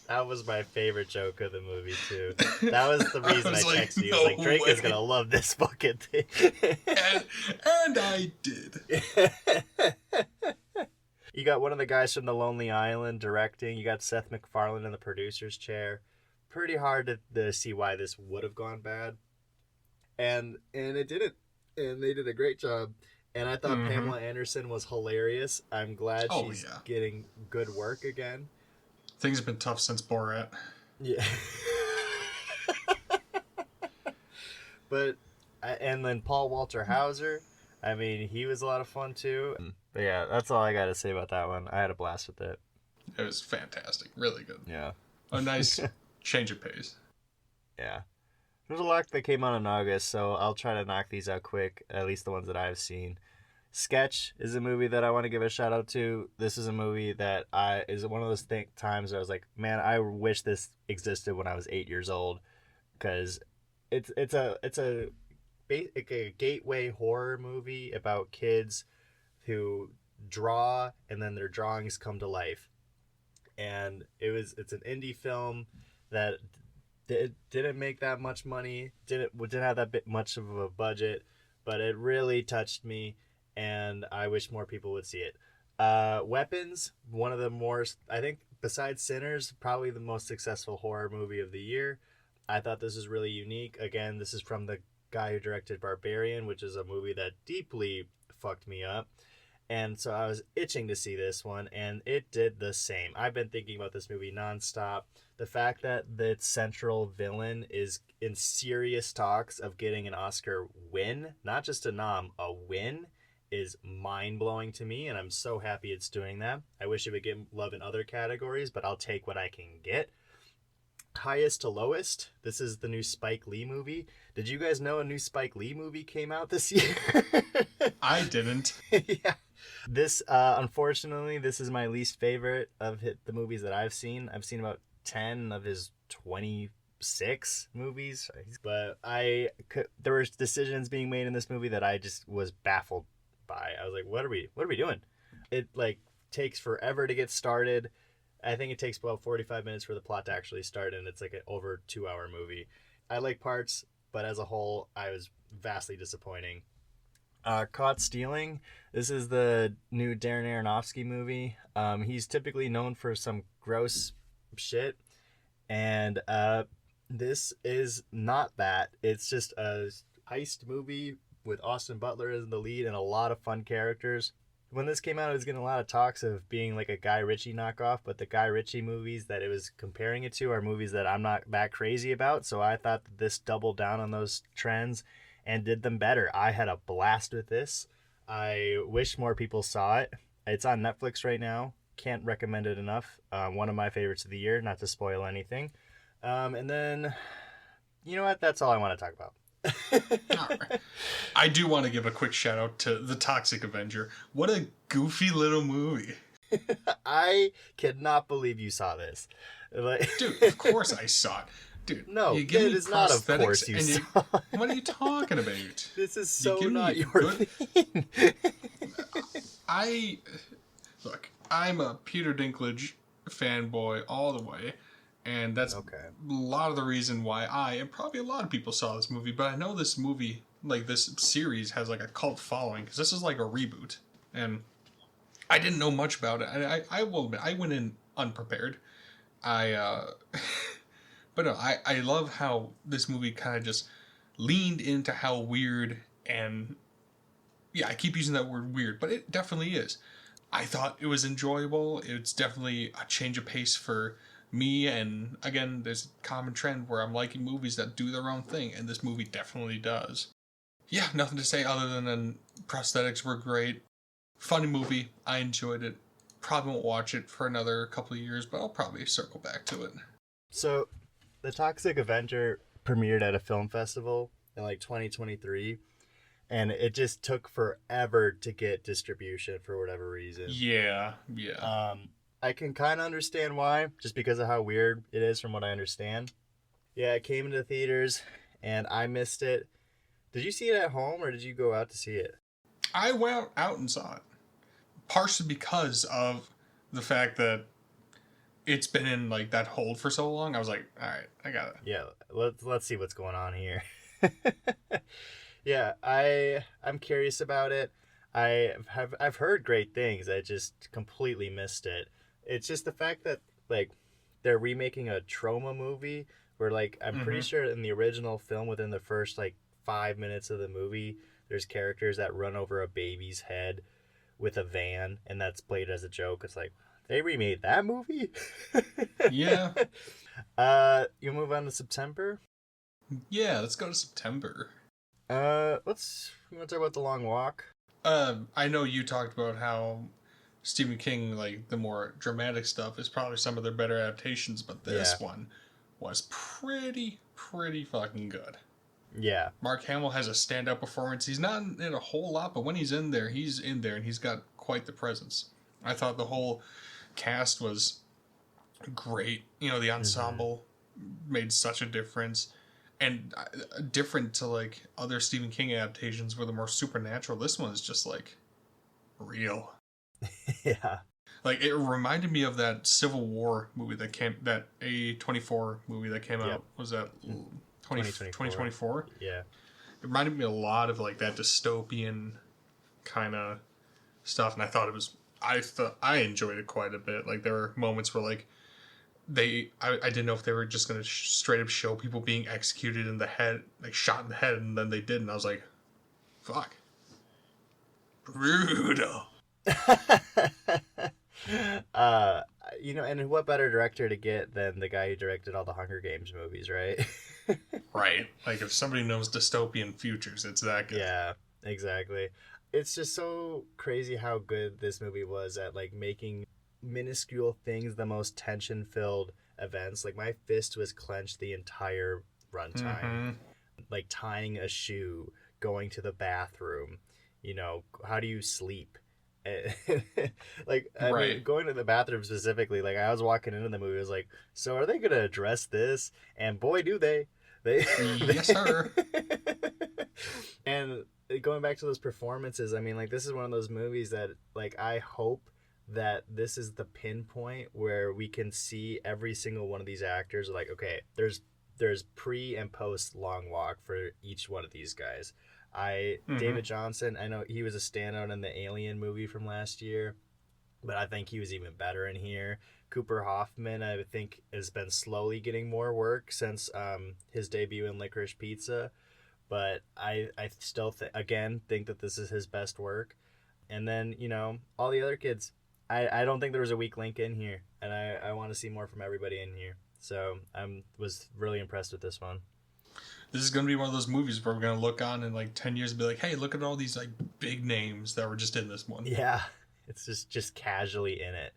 That was my favorite joke of the movie, too. That was the reason I texted you. I was like, Drake is going to love this fucking thing. and I did. You got one of the guys from The Lonely Island directing. You got Seth MacFarlane in the producer's chair. Pretty hard to see why this would have gone bad. And it didn't. And they did a great job. And I thought Pamela Anderson was hilarious. I'm glad she's getting good work again. Things have been tough since Borat. Yeah. And then Paul Walter Hauser. I mean, he was a lot of fun too. But yeah, that's all I got to say about that one. I had a blast with it. It was fantastic. Really good. Yeah. A nice change of pace. Yeah. There's a lot that came out in August, so I'll try to knock these out quick, at least the ones that I've seen. Sketch is a movie that I want to give a shout out to. This is a movie that is one of those times where I was like, man, I wish this existed when I was 8 years old, because it's a gateway horror movie about kids who draw and then their drawings come to life. and it's an indie film that didn't make that much money, didn't have that bit much of a budget, but it really touched me, and I wish more people would see it. Weapons, one of the more, I think, besides Sinners, probably the most successful horror movie of the year. I thought this was really unique. Again, this is from the guy who directed Barbarian, which is a movie that deeply fucked me up. And so I was itching to see this one, and it did the same. I've been thinking about this movie nonstop. The fact that the central villain is in serious talks of getting an Oscar win, not just a nom, a win, is mind-blowing to me, and I'm so happy it's doing that. I wish it would get love in other categories, but I'll take what I can get. Highest to lowest, this is the new Spike Lee movie. Did you guys know a new Spike Lee movie came out this year? I didn't. Yeah. This, unfortunately, this is my least favorite of the movies that I've seen. I've seen about 10 of his 26 movies, but there were decisions being made in this movie that I just was baffled by. I was like, what are we doing? It like takes forever to get started. I think it takes about 45 minutes for the plot to actually start, and it's like an over 2-hour movie. I like parts, but as a whole, I was vastly disappointing. Caught Stealing. This is the new Darren Aronofsky movie. He's typically known for some gross shit, and this is not that. It's just a heist movie with Austin Butler as the lead and a lot of fun characters. When this came out, it was getting a lot of talks of being like a Guy Ritchie knockoff, but the Guy Ritchie movies that it was comparing it to are movies that I'm not that crazy about, so I thought that this doubled down on those trends and did them better. I had a blast with this. I wish more people saw it. It's on Netflix right now. Can't recommend it enough. One of my favorites of the year, not to spoil anything. And then, you know what? That's all I want to talk about. All right. I do want to give a quick shout out to The Toxic Avenger. What a goofy little movie. I cannot believe you saw this. Like, dude, of course I saw it. Dude, no, it is not of course you saw it. What are you talking about? This is so not your thing. I'm a Peter Dinklage fanboy all the way. And that's a lot of the reason why I, and probably a lot of people saw this movie, but I know this movie, like this series, has like a cult following, because this is like a reboot. And I didn't know much about it. And I will admit, I went in unprepared. But no, I love how this movie kind of just leaned into how weird, and yeah, I keep using that word weird, but it definitely is. I thought it was enjoyable. It's definitely a change of pace for me, and again, there's a common trend where I'm liking movies that do their own thing, and this movie definitely does. Yeah, nothing to say other than prosthetics were great. Funny movie. I enjoyed it. Probably won't watch it for another couple of years, but I'll probably circle back to it. So, The Toxic Avenger premiered at a film festival in like 2023, and it just took forever to get distribution for whatever reason. Yeah. I can kind of understand why, just because of how weird it is from what I understand. Yeah, it came into theaters, and I missed it. Did you see it at home, or did you go out to see it? I went out and saw it. Partially because of the fact that it's been in like that hold for so long. I was like, all right, I got it. Yeah, let's see what's going on here. Yeah, I'm curious about it. I've heard great things. I just completely missed it. It's just the fact that like they're remaking a trauma movie where like I'm pretty sure in the original film, within the first like 5 minutes of the movie, there's characters that run over a baby's head with a van, and that's played as a joke. It's like, they remade that movie? Yeah. You move on to September? Yeah, let's go to September. You want to talk about The Long Walk? I know you talked about how Stephen King, like the more dramatic stuff, is probably some of their better adaptations, but this one was pretty fucking good. Yeah. Mark Hamill has a standout performance. He's not in a whole lot, but when he's in there, and he's got quite the presence. I thought the whole cast was great. You know, the ensemble made such a difference. And different to like other Stephen King adaptations where they're more supernatural, this one is just like real. Yeah. Like it reminded me of that Civil War movie that A24 movie that came Yep. out. Was that 2024? Yeah. It reminded me a lot of like that dystopian kind of stuff, and I enjoyed it quite a bit. Like there were moments where like I didn't know if they were just gonna straight up show people being executed in the head, like shot in the head, and then they did, and I was like, fuck, brutal. uh, and what better director to get than the guy who directed all the Hunger Games movies, right? Right. Like if somebody knows dystopian futures, it's that good. Yeah, exactly. It's just so crazy how good this movie was at like making minuscule things the most tension-filled events. Like my fist was clenched the entire runtime. Mm-hmm. Like tying a shoe, going to the bathroom, how do you sleep? Like I mean, Right. going to the bathroom specifically, like I was walking into the movie, I was like, so are they gonna address this? And boy do they Yes, sir. And going back to those performances, I mean, like this is one of those movies that like I hope that this is the pinpoint where we can see every single one of these actors. Like, okay, there's pre and post Long Walk for each one of these guys. David Johnson, I know he was a standout in the Alien movie from last year, but I think he was even better in here. Cooper Hoffman, I think, has been slowly getting more work since his debut in Licorice Pizza, but I still think that this is his best work. And then all the other kids, I don't think there was a weak link in here, and I want to see more from everybody in here. So I was really impressed with this one. This is going to be one of those movies where we're going to look on in like 10 years and be like, hey, look at all these like big names that were just in this one. Yeah, it's just casually in it.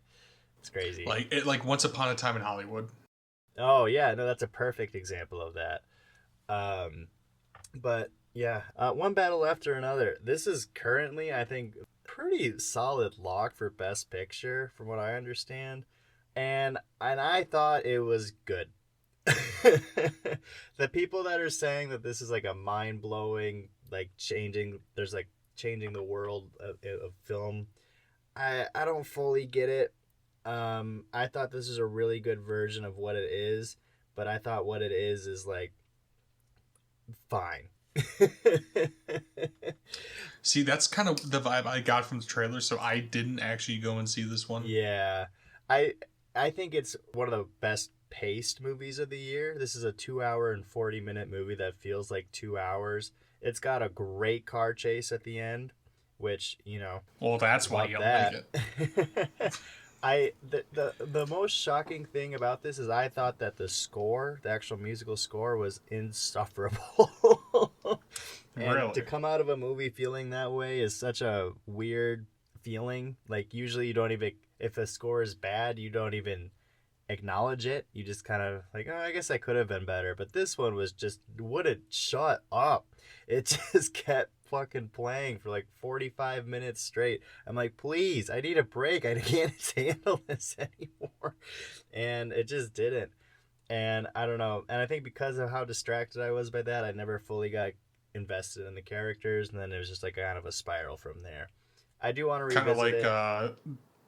It's crazy. Like Once Upon a Time in Hollywood. Oh yeah, no, that's a perfect example of that. But yeah, one battle after another. This is currently, I think, pretty solid lock for Best Picture, from what I understand, and I thought it was good. The people that are saying that this is like a mind-blowing, like changing the world of film, I don't fully get it. I thought this is a really good version of what it is, but I thought what it is like fine. See, that's kind of the vibe I got from the trailer, so I didn't actually go and see this one. Yeah. I think it's one of the best paced movies of the year. This is a 2 hour and 40-minute movie that feels like 2 hours. It's got a great car chase at the end, which, Well, that's why love you that. like it. The most shocking thing about this is I thought that the actual musical score, was insufferable. And Really? to come out of a movie feeling that way is such a weird feeling. Like usually you don't even, if a score is bad, you don't even acknowledge it. You just kind of like, oh, I guess I could have been better. But this one was just, wouldn't shut up. It just kept fucking playing for like 45 minutes straight. I'm like, please, I need a break. I can't handle this anymore. And it just didn't. And I don't know. And I think because of how distracted I was by that, I never fully got invested in the characters. And then it was just like kind of a spiral from there. I do want to revisit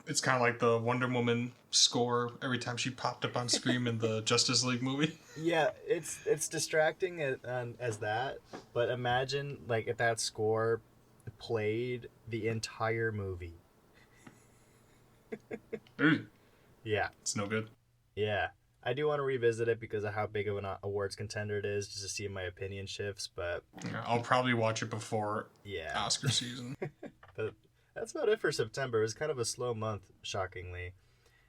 it's kind of like the Wonder Woman score every time she popped up on screen in the Justice League movie. Yeah, it's distracting as that, but imagine like if that score played the entire movie. Dude, Yeah, it's no good. yeah. I do want to revisit it because of how big of an awards contender it is, just to see my opinion shifts, but I'll probably watch it before yeah. Oscar season. But that's about it for September. It was kind of a slow month, shockingly.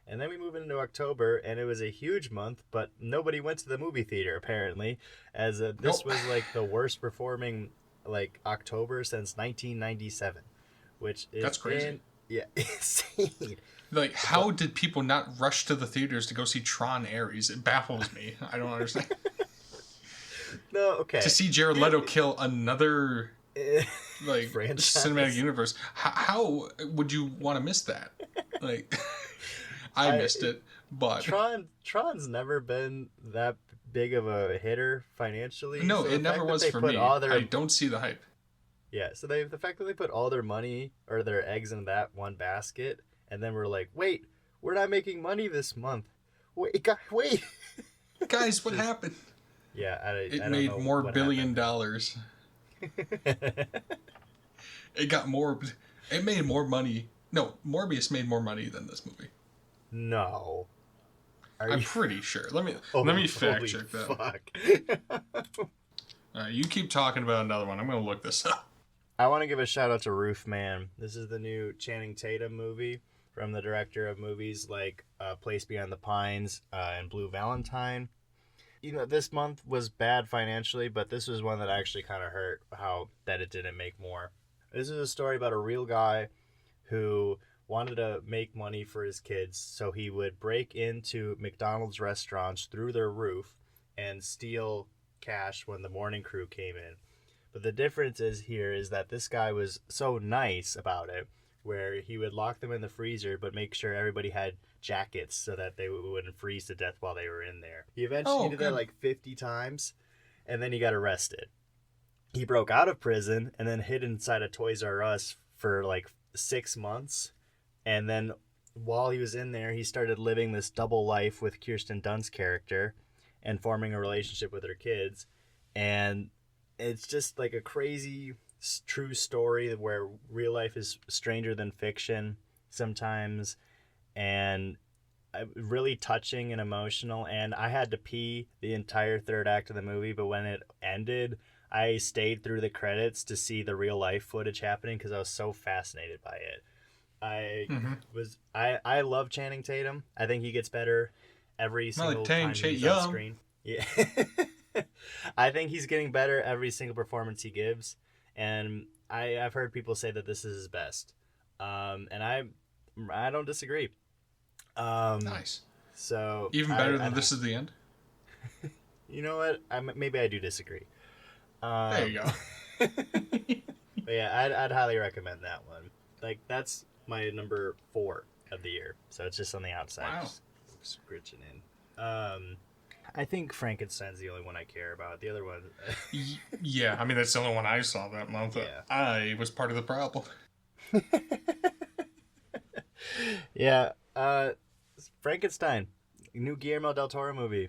And then we move into October, and it was a huge month, but nobody went to the movie theater, apparently, as this Nope. was like the worst performing like October since 1997, which is That's crazy. Insane. Like, how did people not rush to the theaters to go see Tron Ares? It baffles me. I don't understand. No, okay. To see Jared Leto kill another like Franchise. cinematic universe, how would you want to miss that? Like, I missed it, but Tron's never been that big of a hitter financially. no, so it the never fact that was they for put me. all their- I don't see the hype. Yeah, so the fact that they put all their money or their eggs in that one basket and then we're like, wait, we're not making money this month. Wait. Guys, what happened? Yeah, I It don't made know more what billion dollars. It got more. It made more money. No, Morbius made more money than this movie. No. I'm pretty sure. Let me fact check that. Fuck. You keep talking about another one. I'm gonna look this up. I want to give a shout out to Roof Man. This is the new Channing Tatum movie from the director of movies like Place Beyond the Pines and Blue Valentine. You know, this month was bad financially, but this was one that actually kind of hurt that it didn't make more. This is a story about a real guy who wanted to make money for his kids, so he would break into McDonald's restaurants through their roof and steal cash when the morning crew came in. But the difference is that this guy was so nice about it, where he would lock them in the freezer but make sure everybody had jackets so that they wouldn't freeze to death while they were in there. He eventually did that like 50 times, and then he got arrested. He broke out of prison and then hid inside a Toys R Us for like 6 months. And then while he was in there, he started living this double life with Kirsten Dunst's character and forming a relationship with her kids. And it's just like a crazy true story where real life is stranger than fiction sometimes, and really touching and emotional. And I had to pee the entire third act of the movie, but when it ended, I stayed through the credits to see the real life footage happening because I was so fascinated by it. I love Channing Tatum. I think he gets better every single time he's on screen. Yeah. I think he's getting better every single performance he gives, and I've heard people say that this is his best, and I don't disagree. Nice. So even better than This Is the End. You know what? Maybe I do disagree. There you go. But yeah, I'd highly recommend that one. Like, that's my number 4 of the year, so it's just on the outside. Wow. Just scritching in. I think Frankenstein's the only one I care about. The other one... Yeah, I mean, that's the only one I saw that month. Yeah. I was part of the problem. Yeah. Frankenstein. New Guillermo del Toro movie.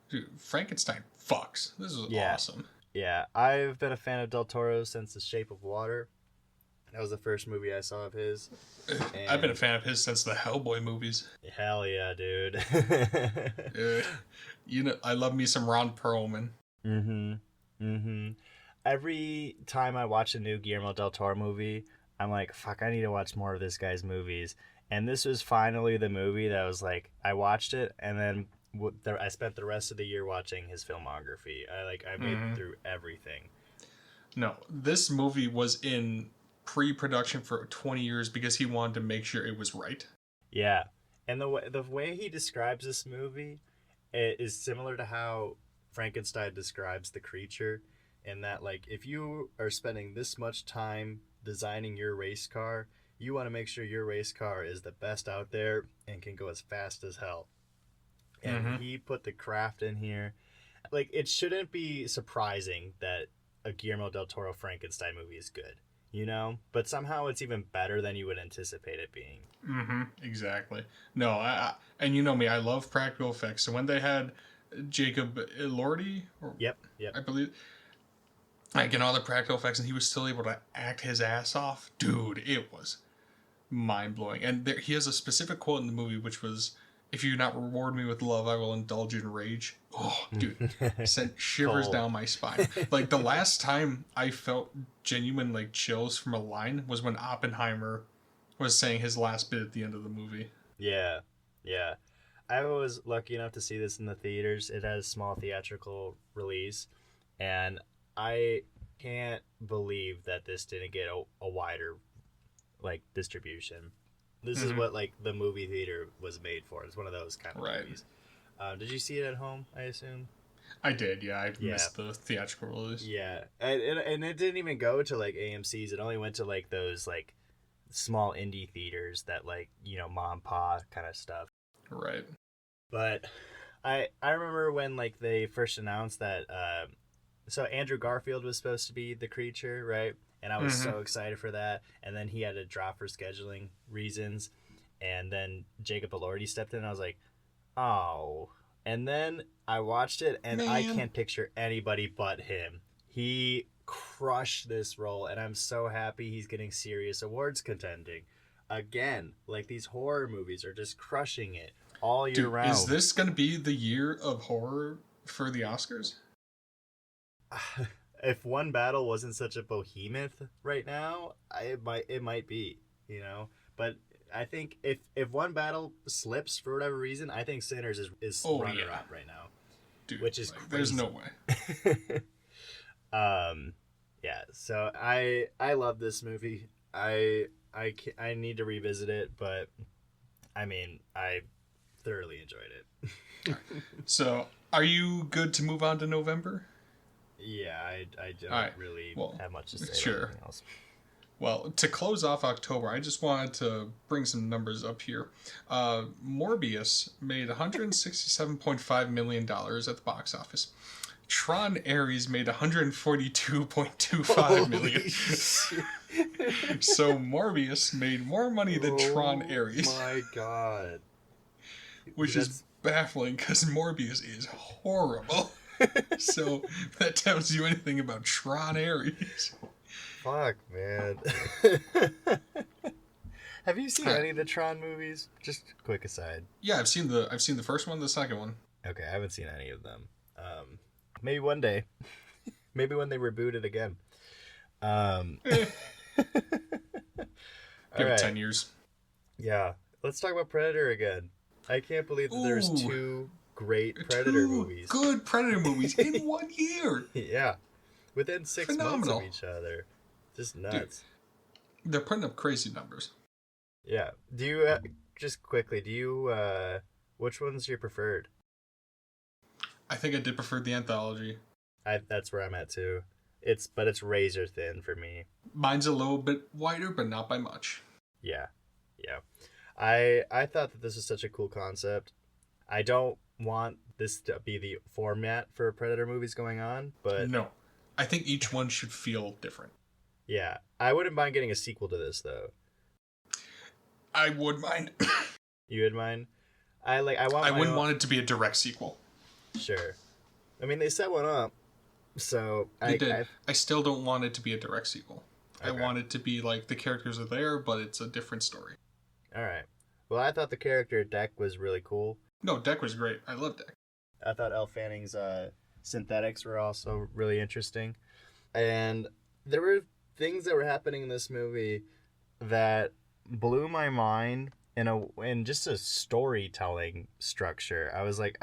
Dude, Frankenstein fucks. This is awesome. Yeah, I've been a fan of del Toro since The Shape of Water. That was the first movie I saw of his. And I've been a fan of his since the Hellboy movies. Hell yeah, dude. You know, I love me some Ron Perlman. Every time I watch a new Guillermo del Toro movie, I'm like, fuck, I need to watch more of this guy's movies. And this was finally the movie that was like, I watched it, and then I spent the rest of the year watching his filmography. I made it through everything. No, this movie was in pre-production for 20 years because he wanted to make sure it was right. Yeah, and the way he describes this movie is similar to how Frankenstein describes the creature, in that, like, if you are spending this much time designing your race car, you want to make sure your race car is the best out there and can go as fast as hell. And he put the craft in here. Like, it shouldn't be surprising that a Guillermo del Toro Frankenstein movie is good, you know? But somehow it's even better than you would anticipate it being. Exactly. No, and you know me, I love practical effects. So when they had Jacob Elordi, Yep. I believe, like, in all the practical effects, and he was still able to act his ass off, dude, it was mind-blowing. And he has a specific quote in the movie, which was, "If you do not reward me with love, I will indulge in rage." Oh, dude, sent shivers down my spine. Like, the last time I felt genuine, like, chills from a line was when Oppenheimer was saying his last bit at the end of the movie. Yeah. I was lucky enough to see this in the theaters. It has a small theatrical release, and I can't believe that this didn't get a wider, like, distribution. This is what, like, the movie theater was made for. It's one of those kind of movies. Did you see it at home, I assume? I did, yeah. I missed the theatrical release. Yeah. And it didn't even go to, like, AMC's. It only went to, like, those, like, small indie theaters that, like, you know, mom and pa kind of stuff. Right. But I remember when, like, they first announced that... so Andrew Garfield was supposed to be the creature, right? And I was so excited for that. And then he had to drop for scheduling reasons. and then Jacob Elordi stepped in, and I was like, oh. And then I watched it, and I Man. can't picture anybody but him. He crushed this role, and I'm so happy he's getting serious awards contending. Again, like these horror movies are just crushing it all year Dude, round. is this going to be the year of horror for the Oscars? If One Battle wasn't such a behemoth right now, it might be, you know. But I think if One Battle slips for whatever reason, I think Sinners is runner up right now, Dude, which is like, there's no crazy. way. Yeah. So I love this movie. I need to revisit it, but I mean I thoroughly enjoyed it. So, are you good to move on to November? Yeah, I don't Alright, really well, have much to say sure. about anything else. Well, to close off October, I just wanted to bring some numbers up here. Morbius made $167.5 million at the box office. Tron Ares made $142.25 million. So Morbius made more money than Tron Ares. Oh my god. Which is baffling because Morbius is horrible. So that tells you anything about Tron Ares. Fuck, man. Have you seen any of the Tron movies? Just quick aside. Yeah, I've seen the first one, the second one. Okay, I haven't seen any of them. Maybe one day. Maybe when they reboot it again. Give it 10 years. Yeah. Let's talk about Predator again. I can't believe that there's two great Predator movies. Good Predator movies in 1 year. Yeah. Within 6 Phenomenal. months of each other. Just nuts. Dude, they're putting up crazy numbers. Yeah. Do you, just quickly, which one's your preferred? I think I did prefer the anthology. That's where I'm at too. It's razor thin for me. Mine's a little bit wider, but not by much. Yeah. I thought that this was such a cool concept. I don't want this to be the format for Predator movies going on, but no, I think each one should feel different. Yeah, I wouldn't mind getting a sequel to this though. I would mind. You would mind? I wouldn't want it to be a direct sequel. Sure. I mean, they set one up, so They did. I still don't want it to be a direct sequel. Okay. I want it to be like the characters are there, but it's a different story. All right. Well, I thought the character Deck was really cool. No, Deck was great. I love Deck. I thought Elle Fanning's synthetics were also really interesting, and there were things that were happening in this movie that blew my mind in just a storytelling structure. I was like,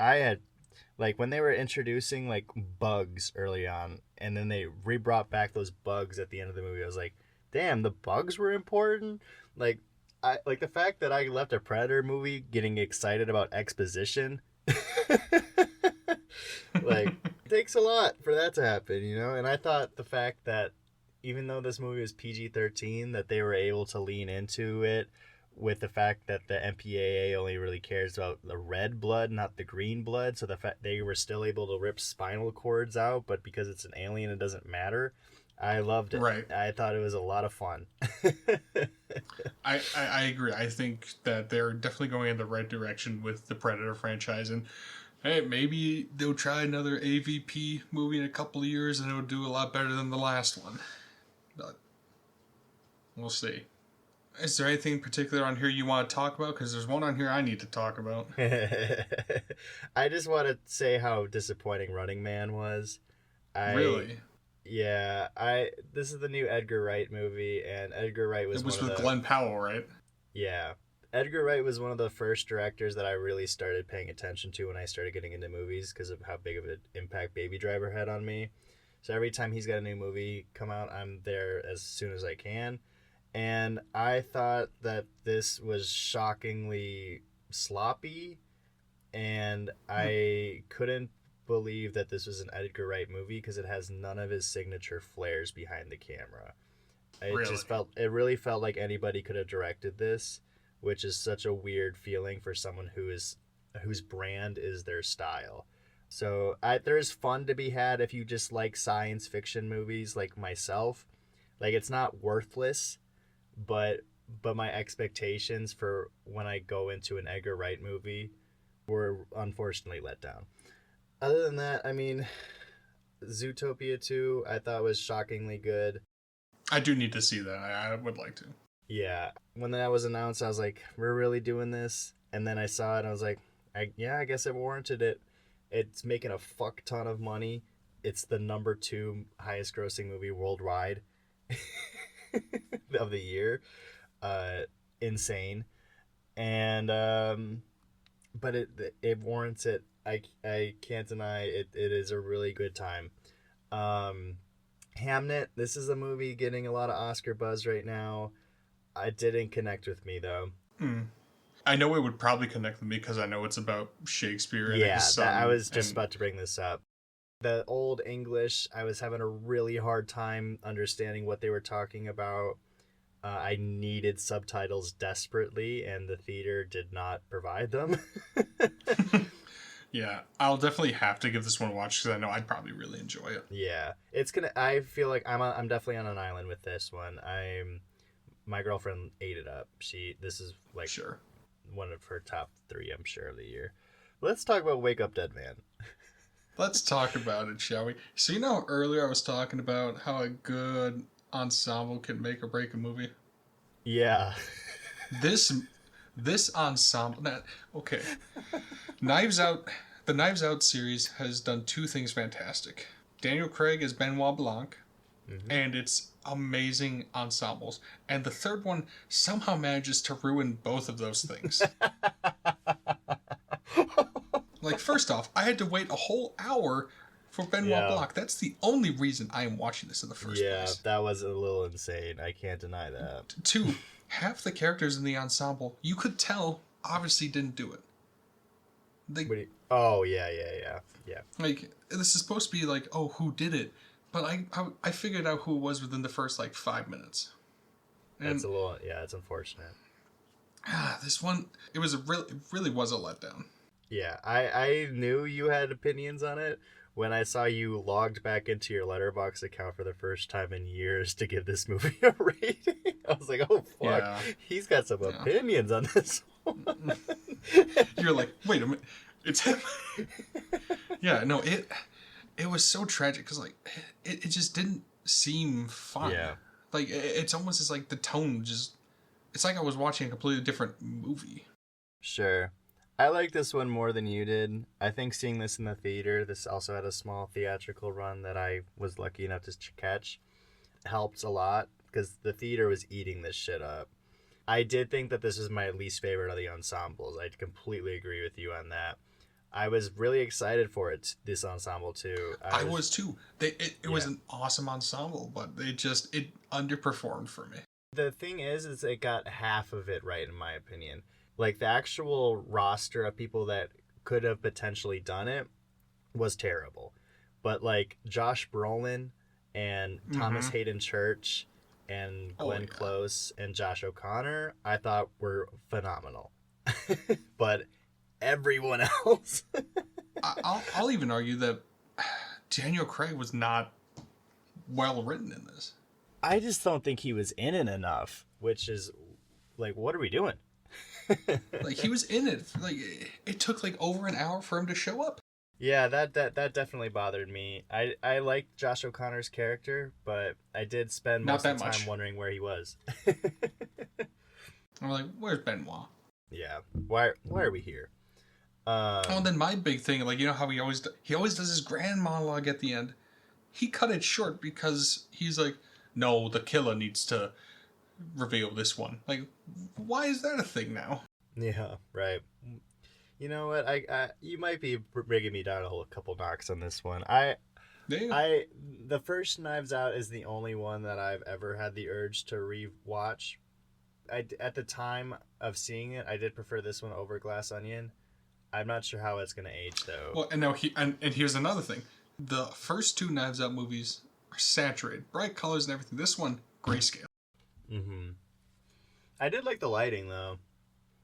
when they were introducing like bugs early on, and then they brought back those bugs at the end of the movie. I was like, damn, the bugs were important. Like the fact that I left a Predator movie getting excited about exposition. Like, it takes a lot for that to happen, you know? And I thought the fact that even though this movie was PG-13, that they were able to lean into it with the fact that the MPAA only really cares about the red blood, not the green blood. So the fact they were still able to rip spinal cords out, but because it's an alien, it doesn't matter. I loved it. Right. I thought it was a lot of fun. I agree. I think that they're definitely going in the right direction with the Predator franchise. And hey, maybe they'll try another AVP movie in a couple of years and it'll do a lot better than the last one. But we'll see. Is there anything particular on here you want to talk about? Because there's one on here I need to talk about. I just want to say how disappointing Running Man was. Really? Yeah, this is the new Edgar Wright movie, and Edgar Wright was with Glenn Powell, right? Yeah. Edgar Wright was one of the first directors that I really started paying attention to when I started getting into movies because of how big of an impact Baby Driver had on me. So every time he's got a new movie come out, I'm there as soon as I can. And I thought that this was shockingly sloppy, and I couldn't believe that this was an Edgar Wright movie because it has none of his signature flares behind the camera. It really felt like anybody could have directed this, which is such a weird feeling for someone whose brand is their style. So there's fun to be had if you just like science fiction movies like myself. Like, it's not worthless, but but my expectations for when I go into an Edgar Wright movie were unfortunately let down. Other than that, I mean, Zootopia 2 I thought was shockingly good. I do need to see that. I would like to. Yeah, when that was announced, I was like, we're really doing this? And then I saw it and I was like, I guess it warranted it. It's making a fuck ton of money. It's the number 2 highest grossing movie worldwide of the year. Insane. And but it warrants it. I can't deny it. It is a really good time. Hamnet, this is a movie getting a lot of Oscar buzz right now. It didn't connect with me though. I know it would probably connect with me because I know it's about Shakespeare and Yeah, his son. I was just about to bring this up. The old English, I was having a really hard time understanding what they were talking about. I needed subtitles desperately, and the theater did not provide them. Yeah, I'll definitely have to give this one a watch because I know I'd probably really enjoy it. Yeah, it's gonna. I feel like I'm definitely on an island with this one. My girlfriend ate it up. This is like Sure. one of her top 3, I'm sure, of the year. Let's talk about Wake Up Dead Man. Let's talk about it, shall we? So you know earlier I was talking about how a good ensemble can make or break a movie? Yeah. This ensemble okay. Knives Out the Knives Out series has done 2 things fantastic. Daniel Craig as Benoit Blanc, and it's amazing ensembles. And the third one somehow manages to ruin both of those things. Like, first off, I had to wait a whole hour for Benoit Blanc. That's the only reason I am watching this in the first place. Yeah, that was a little insane. I can't deny that. 2, half the characters in the ensemble, you could tell, obviously didn't do it. Oh, yeah. Like, this is supposed to be like, oh, who did it? But I figured out who it was within the first, 5 minutes. And That's it's unfortunate. this one, it really was a letdown. Yeah, I knew you had opinions on it when I saw you logged back into your Letterboxd account for the first time in years to give this movie a rating. I was like, oh, fuck. Yeah. He's got some opinions on this one. You're like, wait a minute, it's him. Yeah, no, it was so tragic because it just didn't seem fun. Yeah. Like it's almost as like the tone it's like I was watching a completely different movie. Sure. I like this one more than you did. I think seeing this in the theater, this also had a small theatrical run that I was lucky enough to catch, helped a lot because the theater was eating this shit up. I did think that this was my least favorite of the ensembles. I completely agree with you on that. I was really excited for it, this ensemble too. I was too. It was an awesome ensemble, but it underperformed for me. The thing is it got half of it right in my opinion. Like the actual roster of people that could have potentially done it was terrible. But like Josh Brolin and Thomas Hayden Church and Glenn Close and Josh O'Connor, I thought were phenomenal. But everyone else. I'll even argue that Daniel Craig was not well written in this. I just don't think he was in it enough, which is like, what are we doing? Like he was in it. Like it took over an hour for him to show up. Yeah, that definitely bothered me. I liked Josh O'Connor's character, but I did spend most of the time wondering where he was. I'm like, where's Benoit? Yeah, why are we here? And then my big thing, you know how he always does his grand monologue at the end. He cut it short because he's like, no, the killer needs to reveal this one. Like, why is that a thing now? Yeah, right. You know what? I you might be bringing me down a couple knocks on this one. The first Knives Out is the only one that I've ever had the urge to rewatch. At the time of seeing it, I did prefer this one over Glass Onion. I'm not sure how it's gonna age though. Well, and now and here's another thing: the first 2 Knives Out movies are saturated, bright colors and everything. This one, grayscale. I did like the lighting though.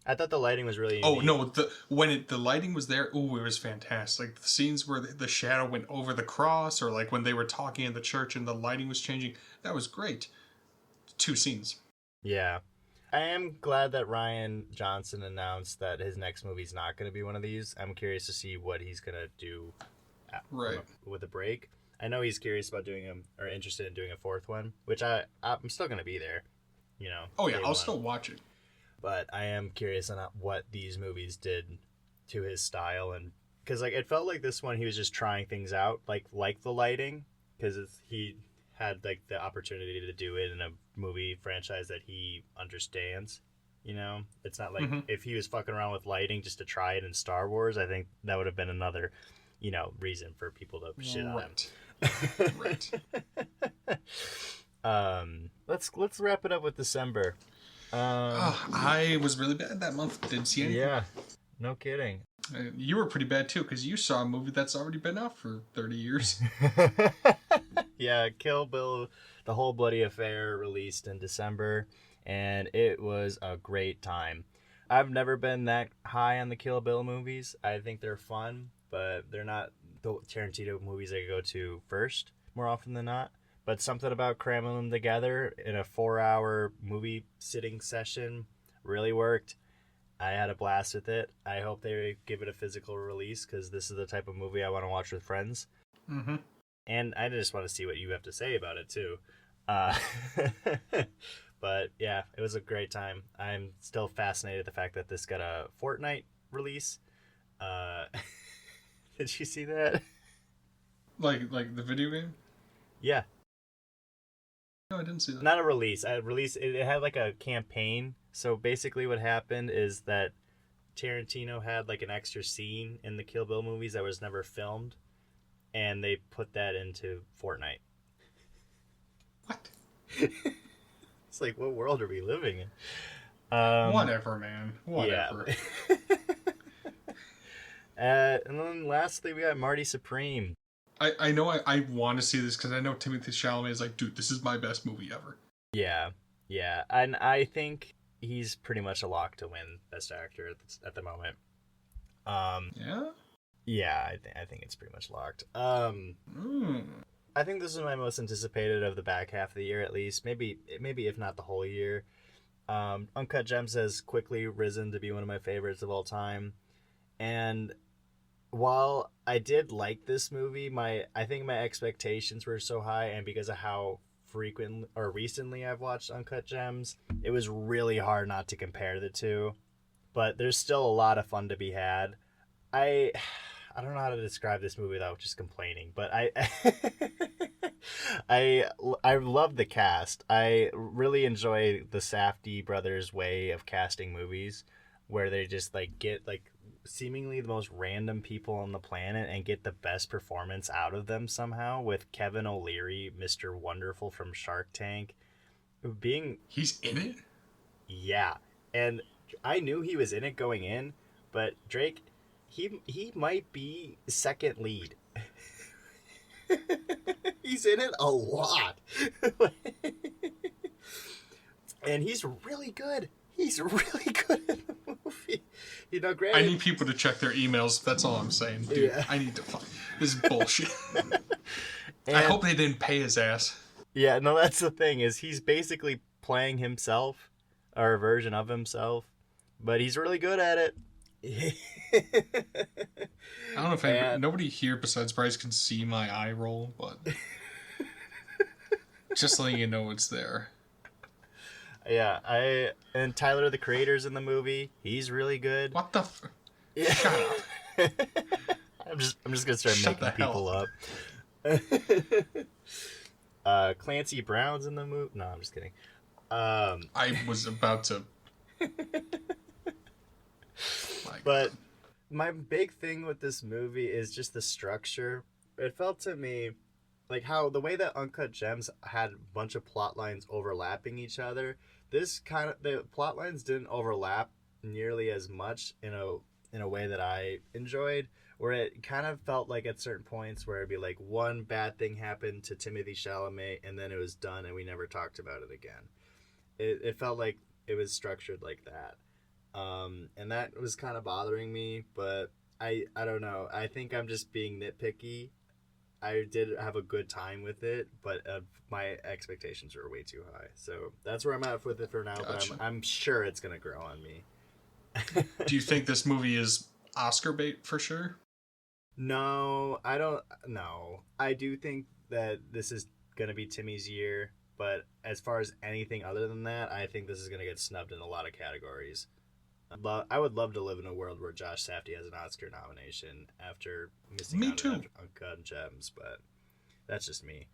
I thought the lighting was really unique. No, the lighting was there, it was fantastic. Like the scenes where the shadow went over the cross, or when they were talking in the church and the lighting was changing, that was great. 2 scenes. Yeah. I am glad that Ryan Johnson announced that his next movie's not going to be one of these. I'm curious to see what he's going to do Right. with a break. I know he's curious about doing or interested in doing a fourth one, which I'm still going to be there, you know. Oh yeah, day I'll one. still watch it. But I am curious on what these movies did to his style, and because like it felt like this one he was just trying things out, like the lighting, because he had like the opportunity to do it in a movie franchise that he understands. You know, it's not like if he was fucking around with lighting just to try it in Star Wars. I think that would have been another, reason for people to shit on him. Right. Let's wrap it up with December. I was really bad that month. Didn't see anything. Yeah, no kidding. You were pretty bad too, because you saw a movie that's already been out for 30 years. Yeah, Kill Bill, The Whole Bloody Affair, released in December, and it was a great time. I've never been that high on the Kill Bill movies. I think they're fun, but they're not the Tarantino movies I go to first, more often than not. But something about cramming them together in a 4-hour movie sitting session really worked. I had a blast with it. I hope they give it a physical release, because this is the type of movie I want to watch with friends. Mm-hmm. And I just want to see what you have to say about it, too. But, yeah, it was a great time. I'm still fascinated with the fact that this got a Fortnite release. Did you see that? Like the video game? Yeah. No, I didn't see that. Not a release. It had like a campaign. So basically what happened is that Tarantino had like an extra scene in the Kill Bill movies that was never filmed, and they put that into Fortnite. What? It's like, what world are we living in? Whatever, man. Whatever. Yeah. And then lastly, we got Marty Supreme. I know I want to see this because I know Timothée Chalamet is like, dude, this is my best movie ever. Yeah. And I think he's pretty much a lock to win Best Actor at the moment. Yeah? Yeah, I think it's pretty much locked. I think this is my most anticipated of the back half of the year, at least. Maybe if not the whole year. Uncut Gems has quickly risen to be one of my favorites of all time. And while I did like this movie, I think my expectations were so high, and because of how recently I've watched Uncut Gems, it was really hard not to compare the two. But there's still a lot of fun to be had. I don't know how to describe this movie without just complaining, but I love the cast. I really enjoy the Safdie brothers' way of casting movies, where they just like get like seemingly the most random people on the planet and get the best performance out of them somehow, with Kevin O'Leary, Mr. Wonderful from Shark Tank, He's in it? Yeah. And I knew he was in it going in, but Drake, he might be second lead. He's in it a lot. And he's really good. He's really good in the movie. Granted, I need people to check their emails. That's all I'm saying, dude. Yeah. I need to fuck. This is bullshit. I hope they didn't pay his ass. Yeah, no, that's the thing, is he's basically playing himself, or a version of himself, but he's really good at it. I don't know if nobody here besides Bryce can see my eye roll, but just letting you know it's there. Yeah, and Tyler the Creator's in the movie. He's really good. What the? Yeah. Shut up. I'm just gonna start Shut making the hell people up. Clancy Brown's in the movie. No, I'm just kidding. I was about to. But my big thing with this movie is just the structure. It felt to me like how the way that Uncut Gems had a bunch of plot lines overlapping each other. The plot lines didn't overlap nearly as much in a way that I enjoyed, where it kind of felt like at certain points where it'd be like one bad thing happened to Timothée Chalamet and then it was done and we never talked about it again. It felt like it was structured like that. And that was kind of bothering me, but I don't know. I think I'm just being nitpicky. I did have a good time with it, but my expectations were way too high. So that's where I'm at with it for now. Gotcha. But I'm sure it's gonna grow on me. Do you think this movie is Oscar bait for sure? No, I don't. No, I do think that this is gonna be Timmy's year. But as far as anything other than that, I think this is gonna get snubbed in a lot of categories. I would love to live in a world where Josh Safdie has an Oscar nomination after missing Me out too. on Uncut Gems, but that's just me.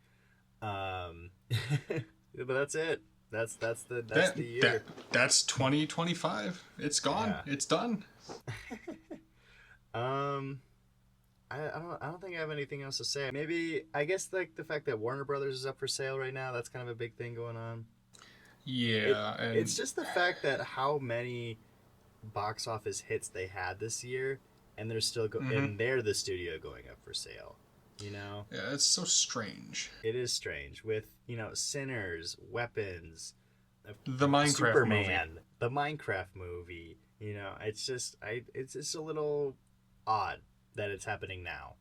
But that's it. That's the year. That's 2025. It's gone. Yeah. It's done. I don't think I have anything else to say. Maybe I guess like the fact that Warner Brothers is up for sale right now. That's kind of a big thing going on. Yeah, and It's just the fact that how many box office hits they had this year, and they're still and they're the studio going up for sale. You know, yeah, it's so strange. it is strange with Sinners, Weapons, The Minecraft Superman, movie. the Minecraft movie. It's just it's just a little odd that it's happening now.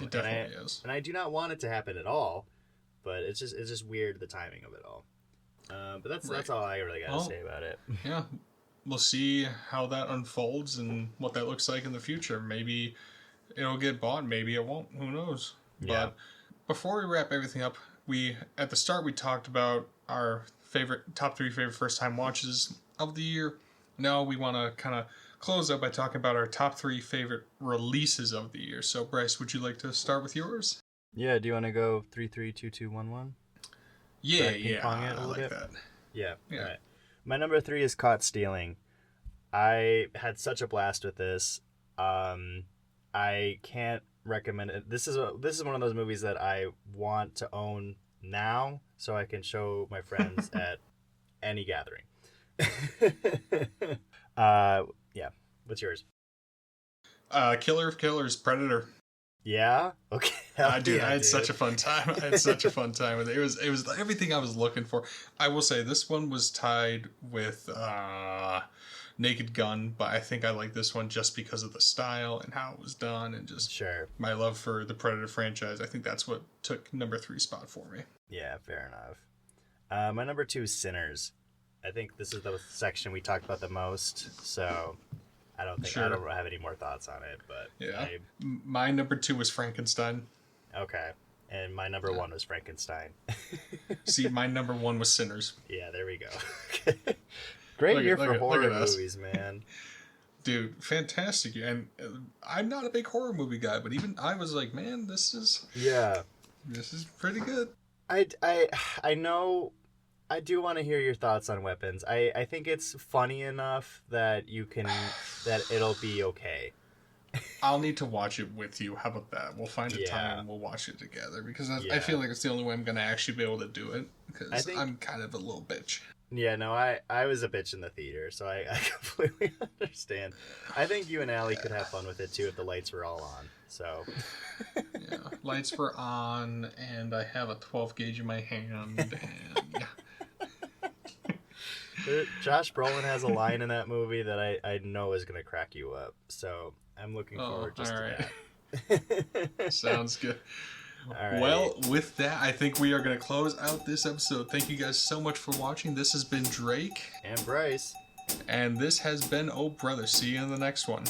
It definitely is. And I do not want it to happen at all, but it's just weird the timing of it all. But that's all I really got to say about it. Yeah, we'll see how that unfolds and what that looks like in the future. Maybe it'll get bought, maybe it won't. Who knows? Yeah. But before we wrap everything up, at the start we talked about our top 3 favorite first time watches of the year. Now we want to kind of close up by talking about our top 3 favorite releases of the year. So Bryce, would you like to start with yours? Yeah. Do you want to go 3, 3, 2, 2, 1, 1? Yeah, ping-pong it a I little like bit? that. Yeah. Yeah. All right. My number 3 is Caught Stealing. I had such a blast with this. I can't recommend it. This is one of those movies that I want to own now, so I can show my friends at any gathering. Yeah. What's yours? Killer of Killers, Predator. Yeah. Okay. Dude, I had such a fun time. I had such a fun time with it. It was everything I was looking for. I will say this one was tied with Naked Gun, but I think I like this one just because of the style and how it was done and just Sure. my love for the Predator franchise. I think that's what took number 3 spot for me. Yeah, fair enough. My number 2 is Sinners. I think this is the section we talked about the most, so I don't have any more thoughts on it. But yeah, my number 2 was Frankenstein. Okay, and my number 1 was Frankenstein. See, my number 1 was Sinners. Yeah, there we go. Great year for horror movies, man. Dude, fantastic. And I'm not a big horror movie guy, but even I was like, man, this is pretty good. I know. I do want to hear your thoughts on Weapons. I think it's funny enough that that it'll be okay. I'll need to watch it with you. How about that? We'll find a time and we'll watch it together because I feel like it's the only way I'm going to actually be able to do it because I'm kind of a little bitch. Yeah, no, I was a bitch in the theater, so I completely understand. I think you and Allie could have fun with it too if the lights were all on. So yeah, lights were on, and I have a 12 gauge in my hand, and yeah. Josh Brolin has a line in that movie that I know is going to crack you up. So I'm looking forward just to that. Sounds good. All right. Well, with that, I think we are going to close out this episode. Thank you guys so much for watching. This has been Drake. And Bryce. And this has been Oh Brother. See you in the next one.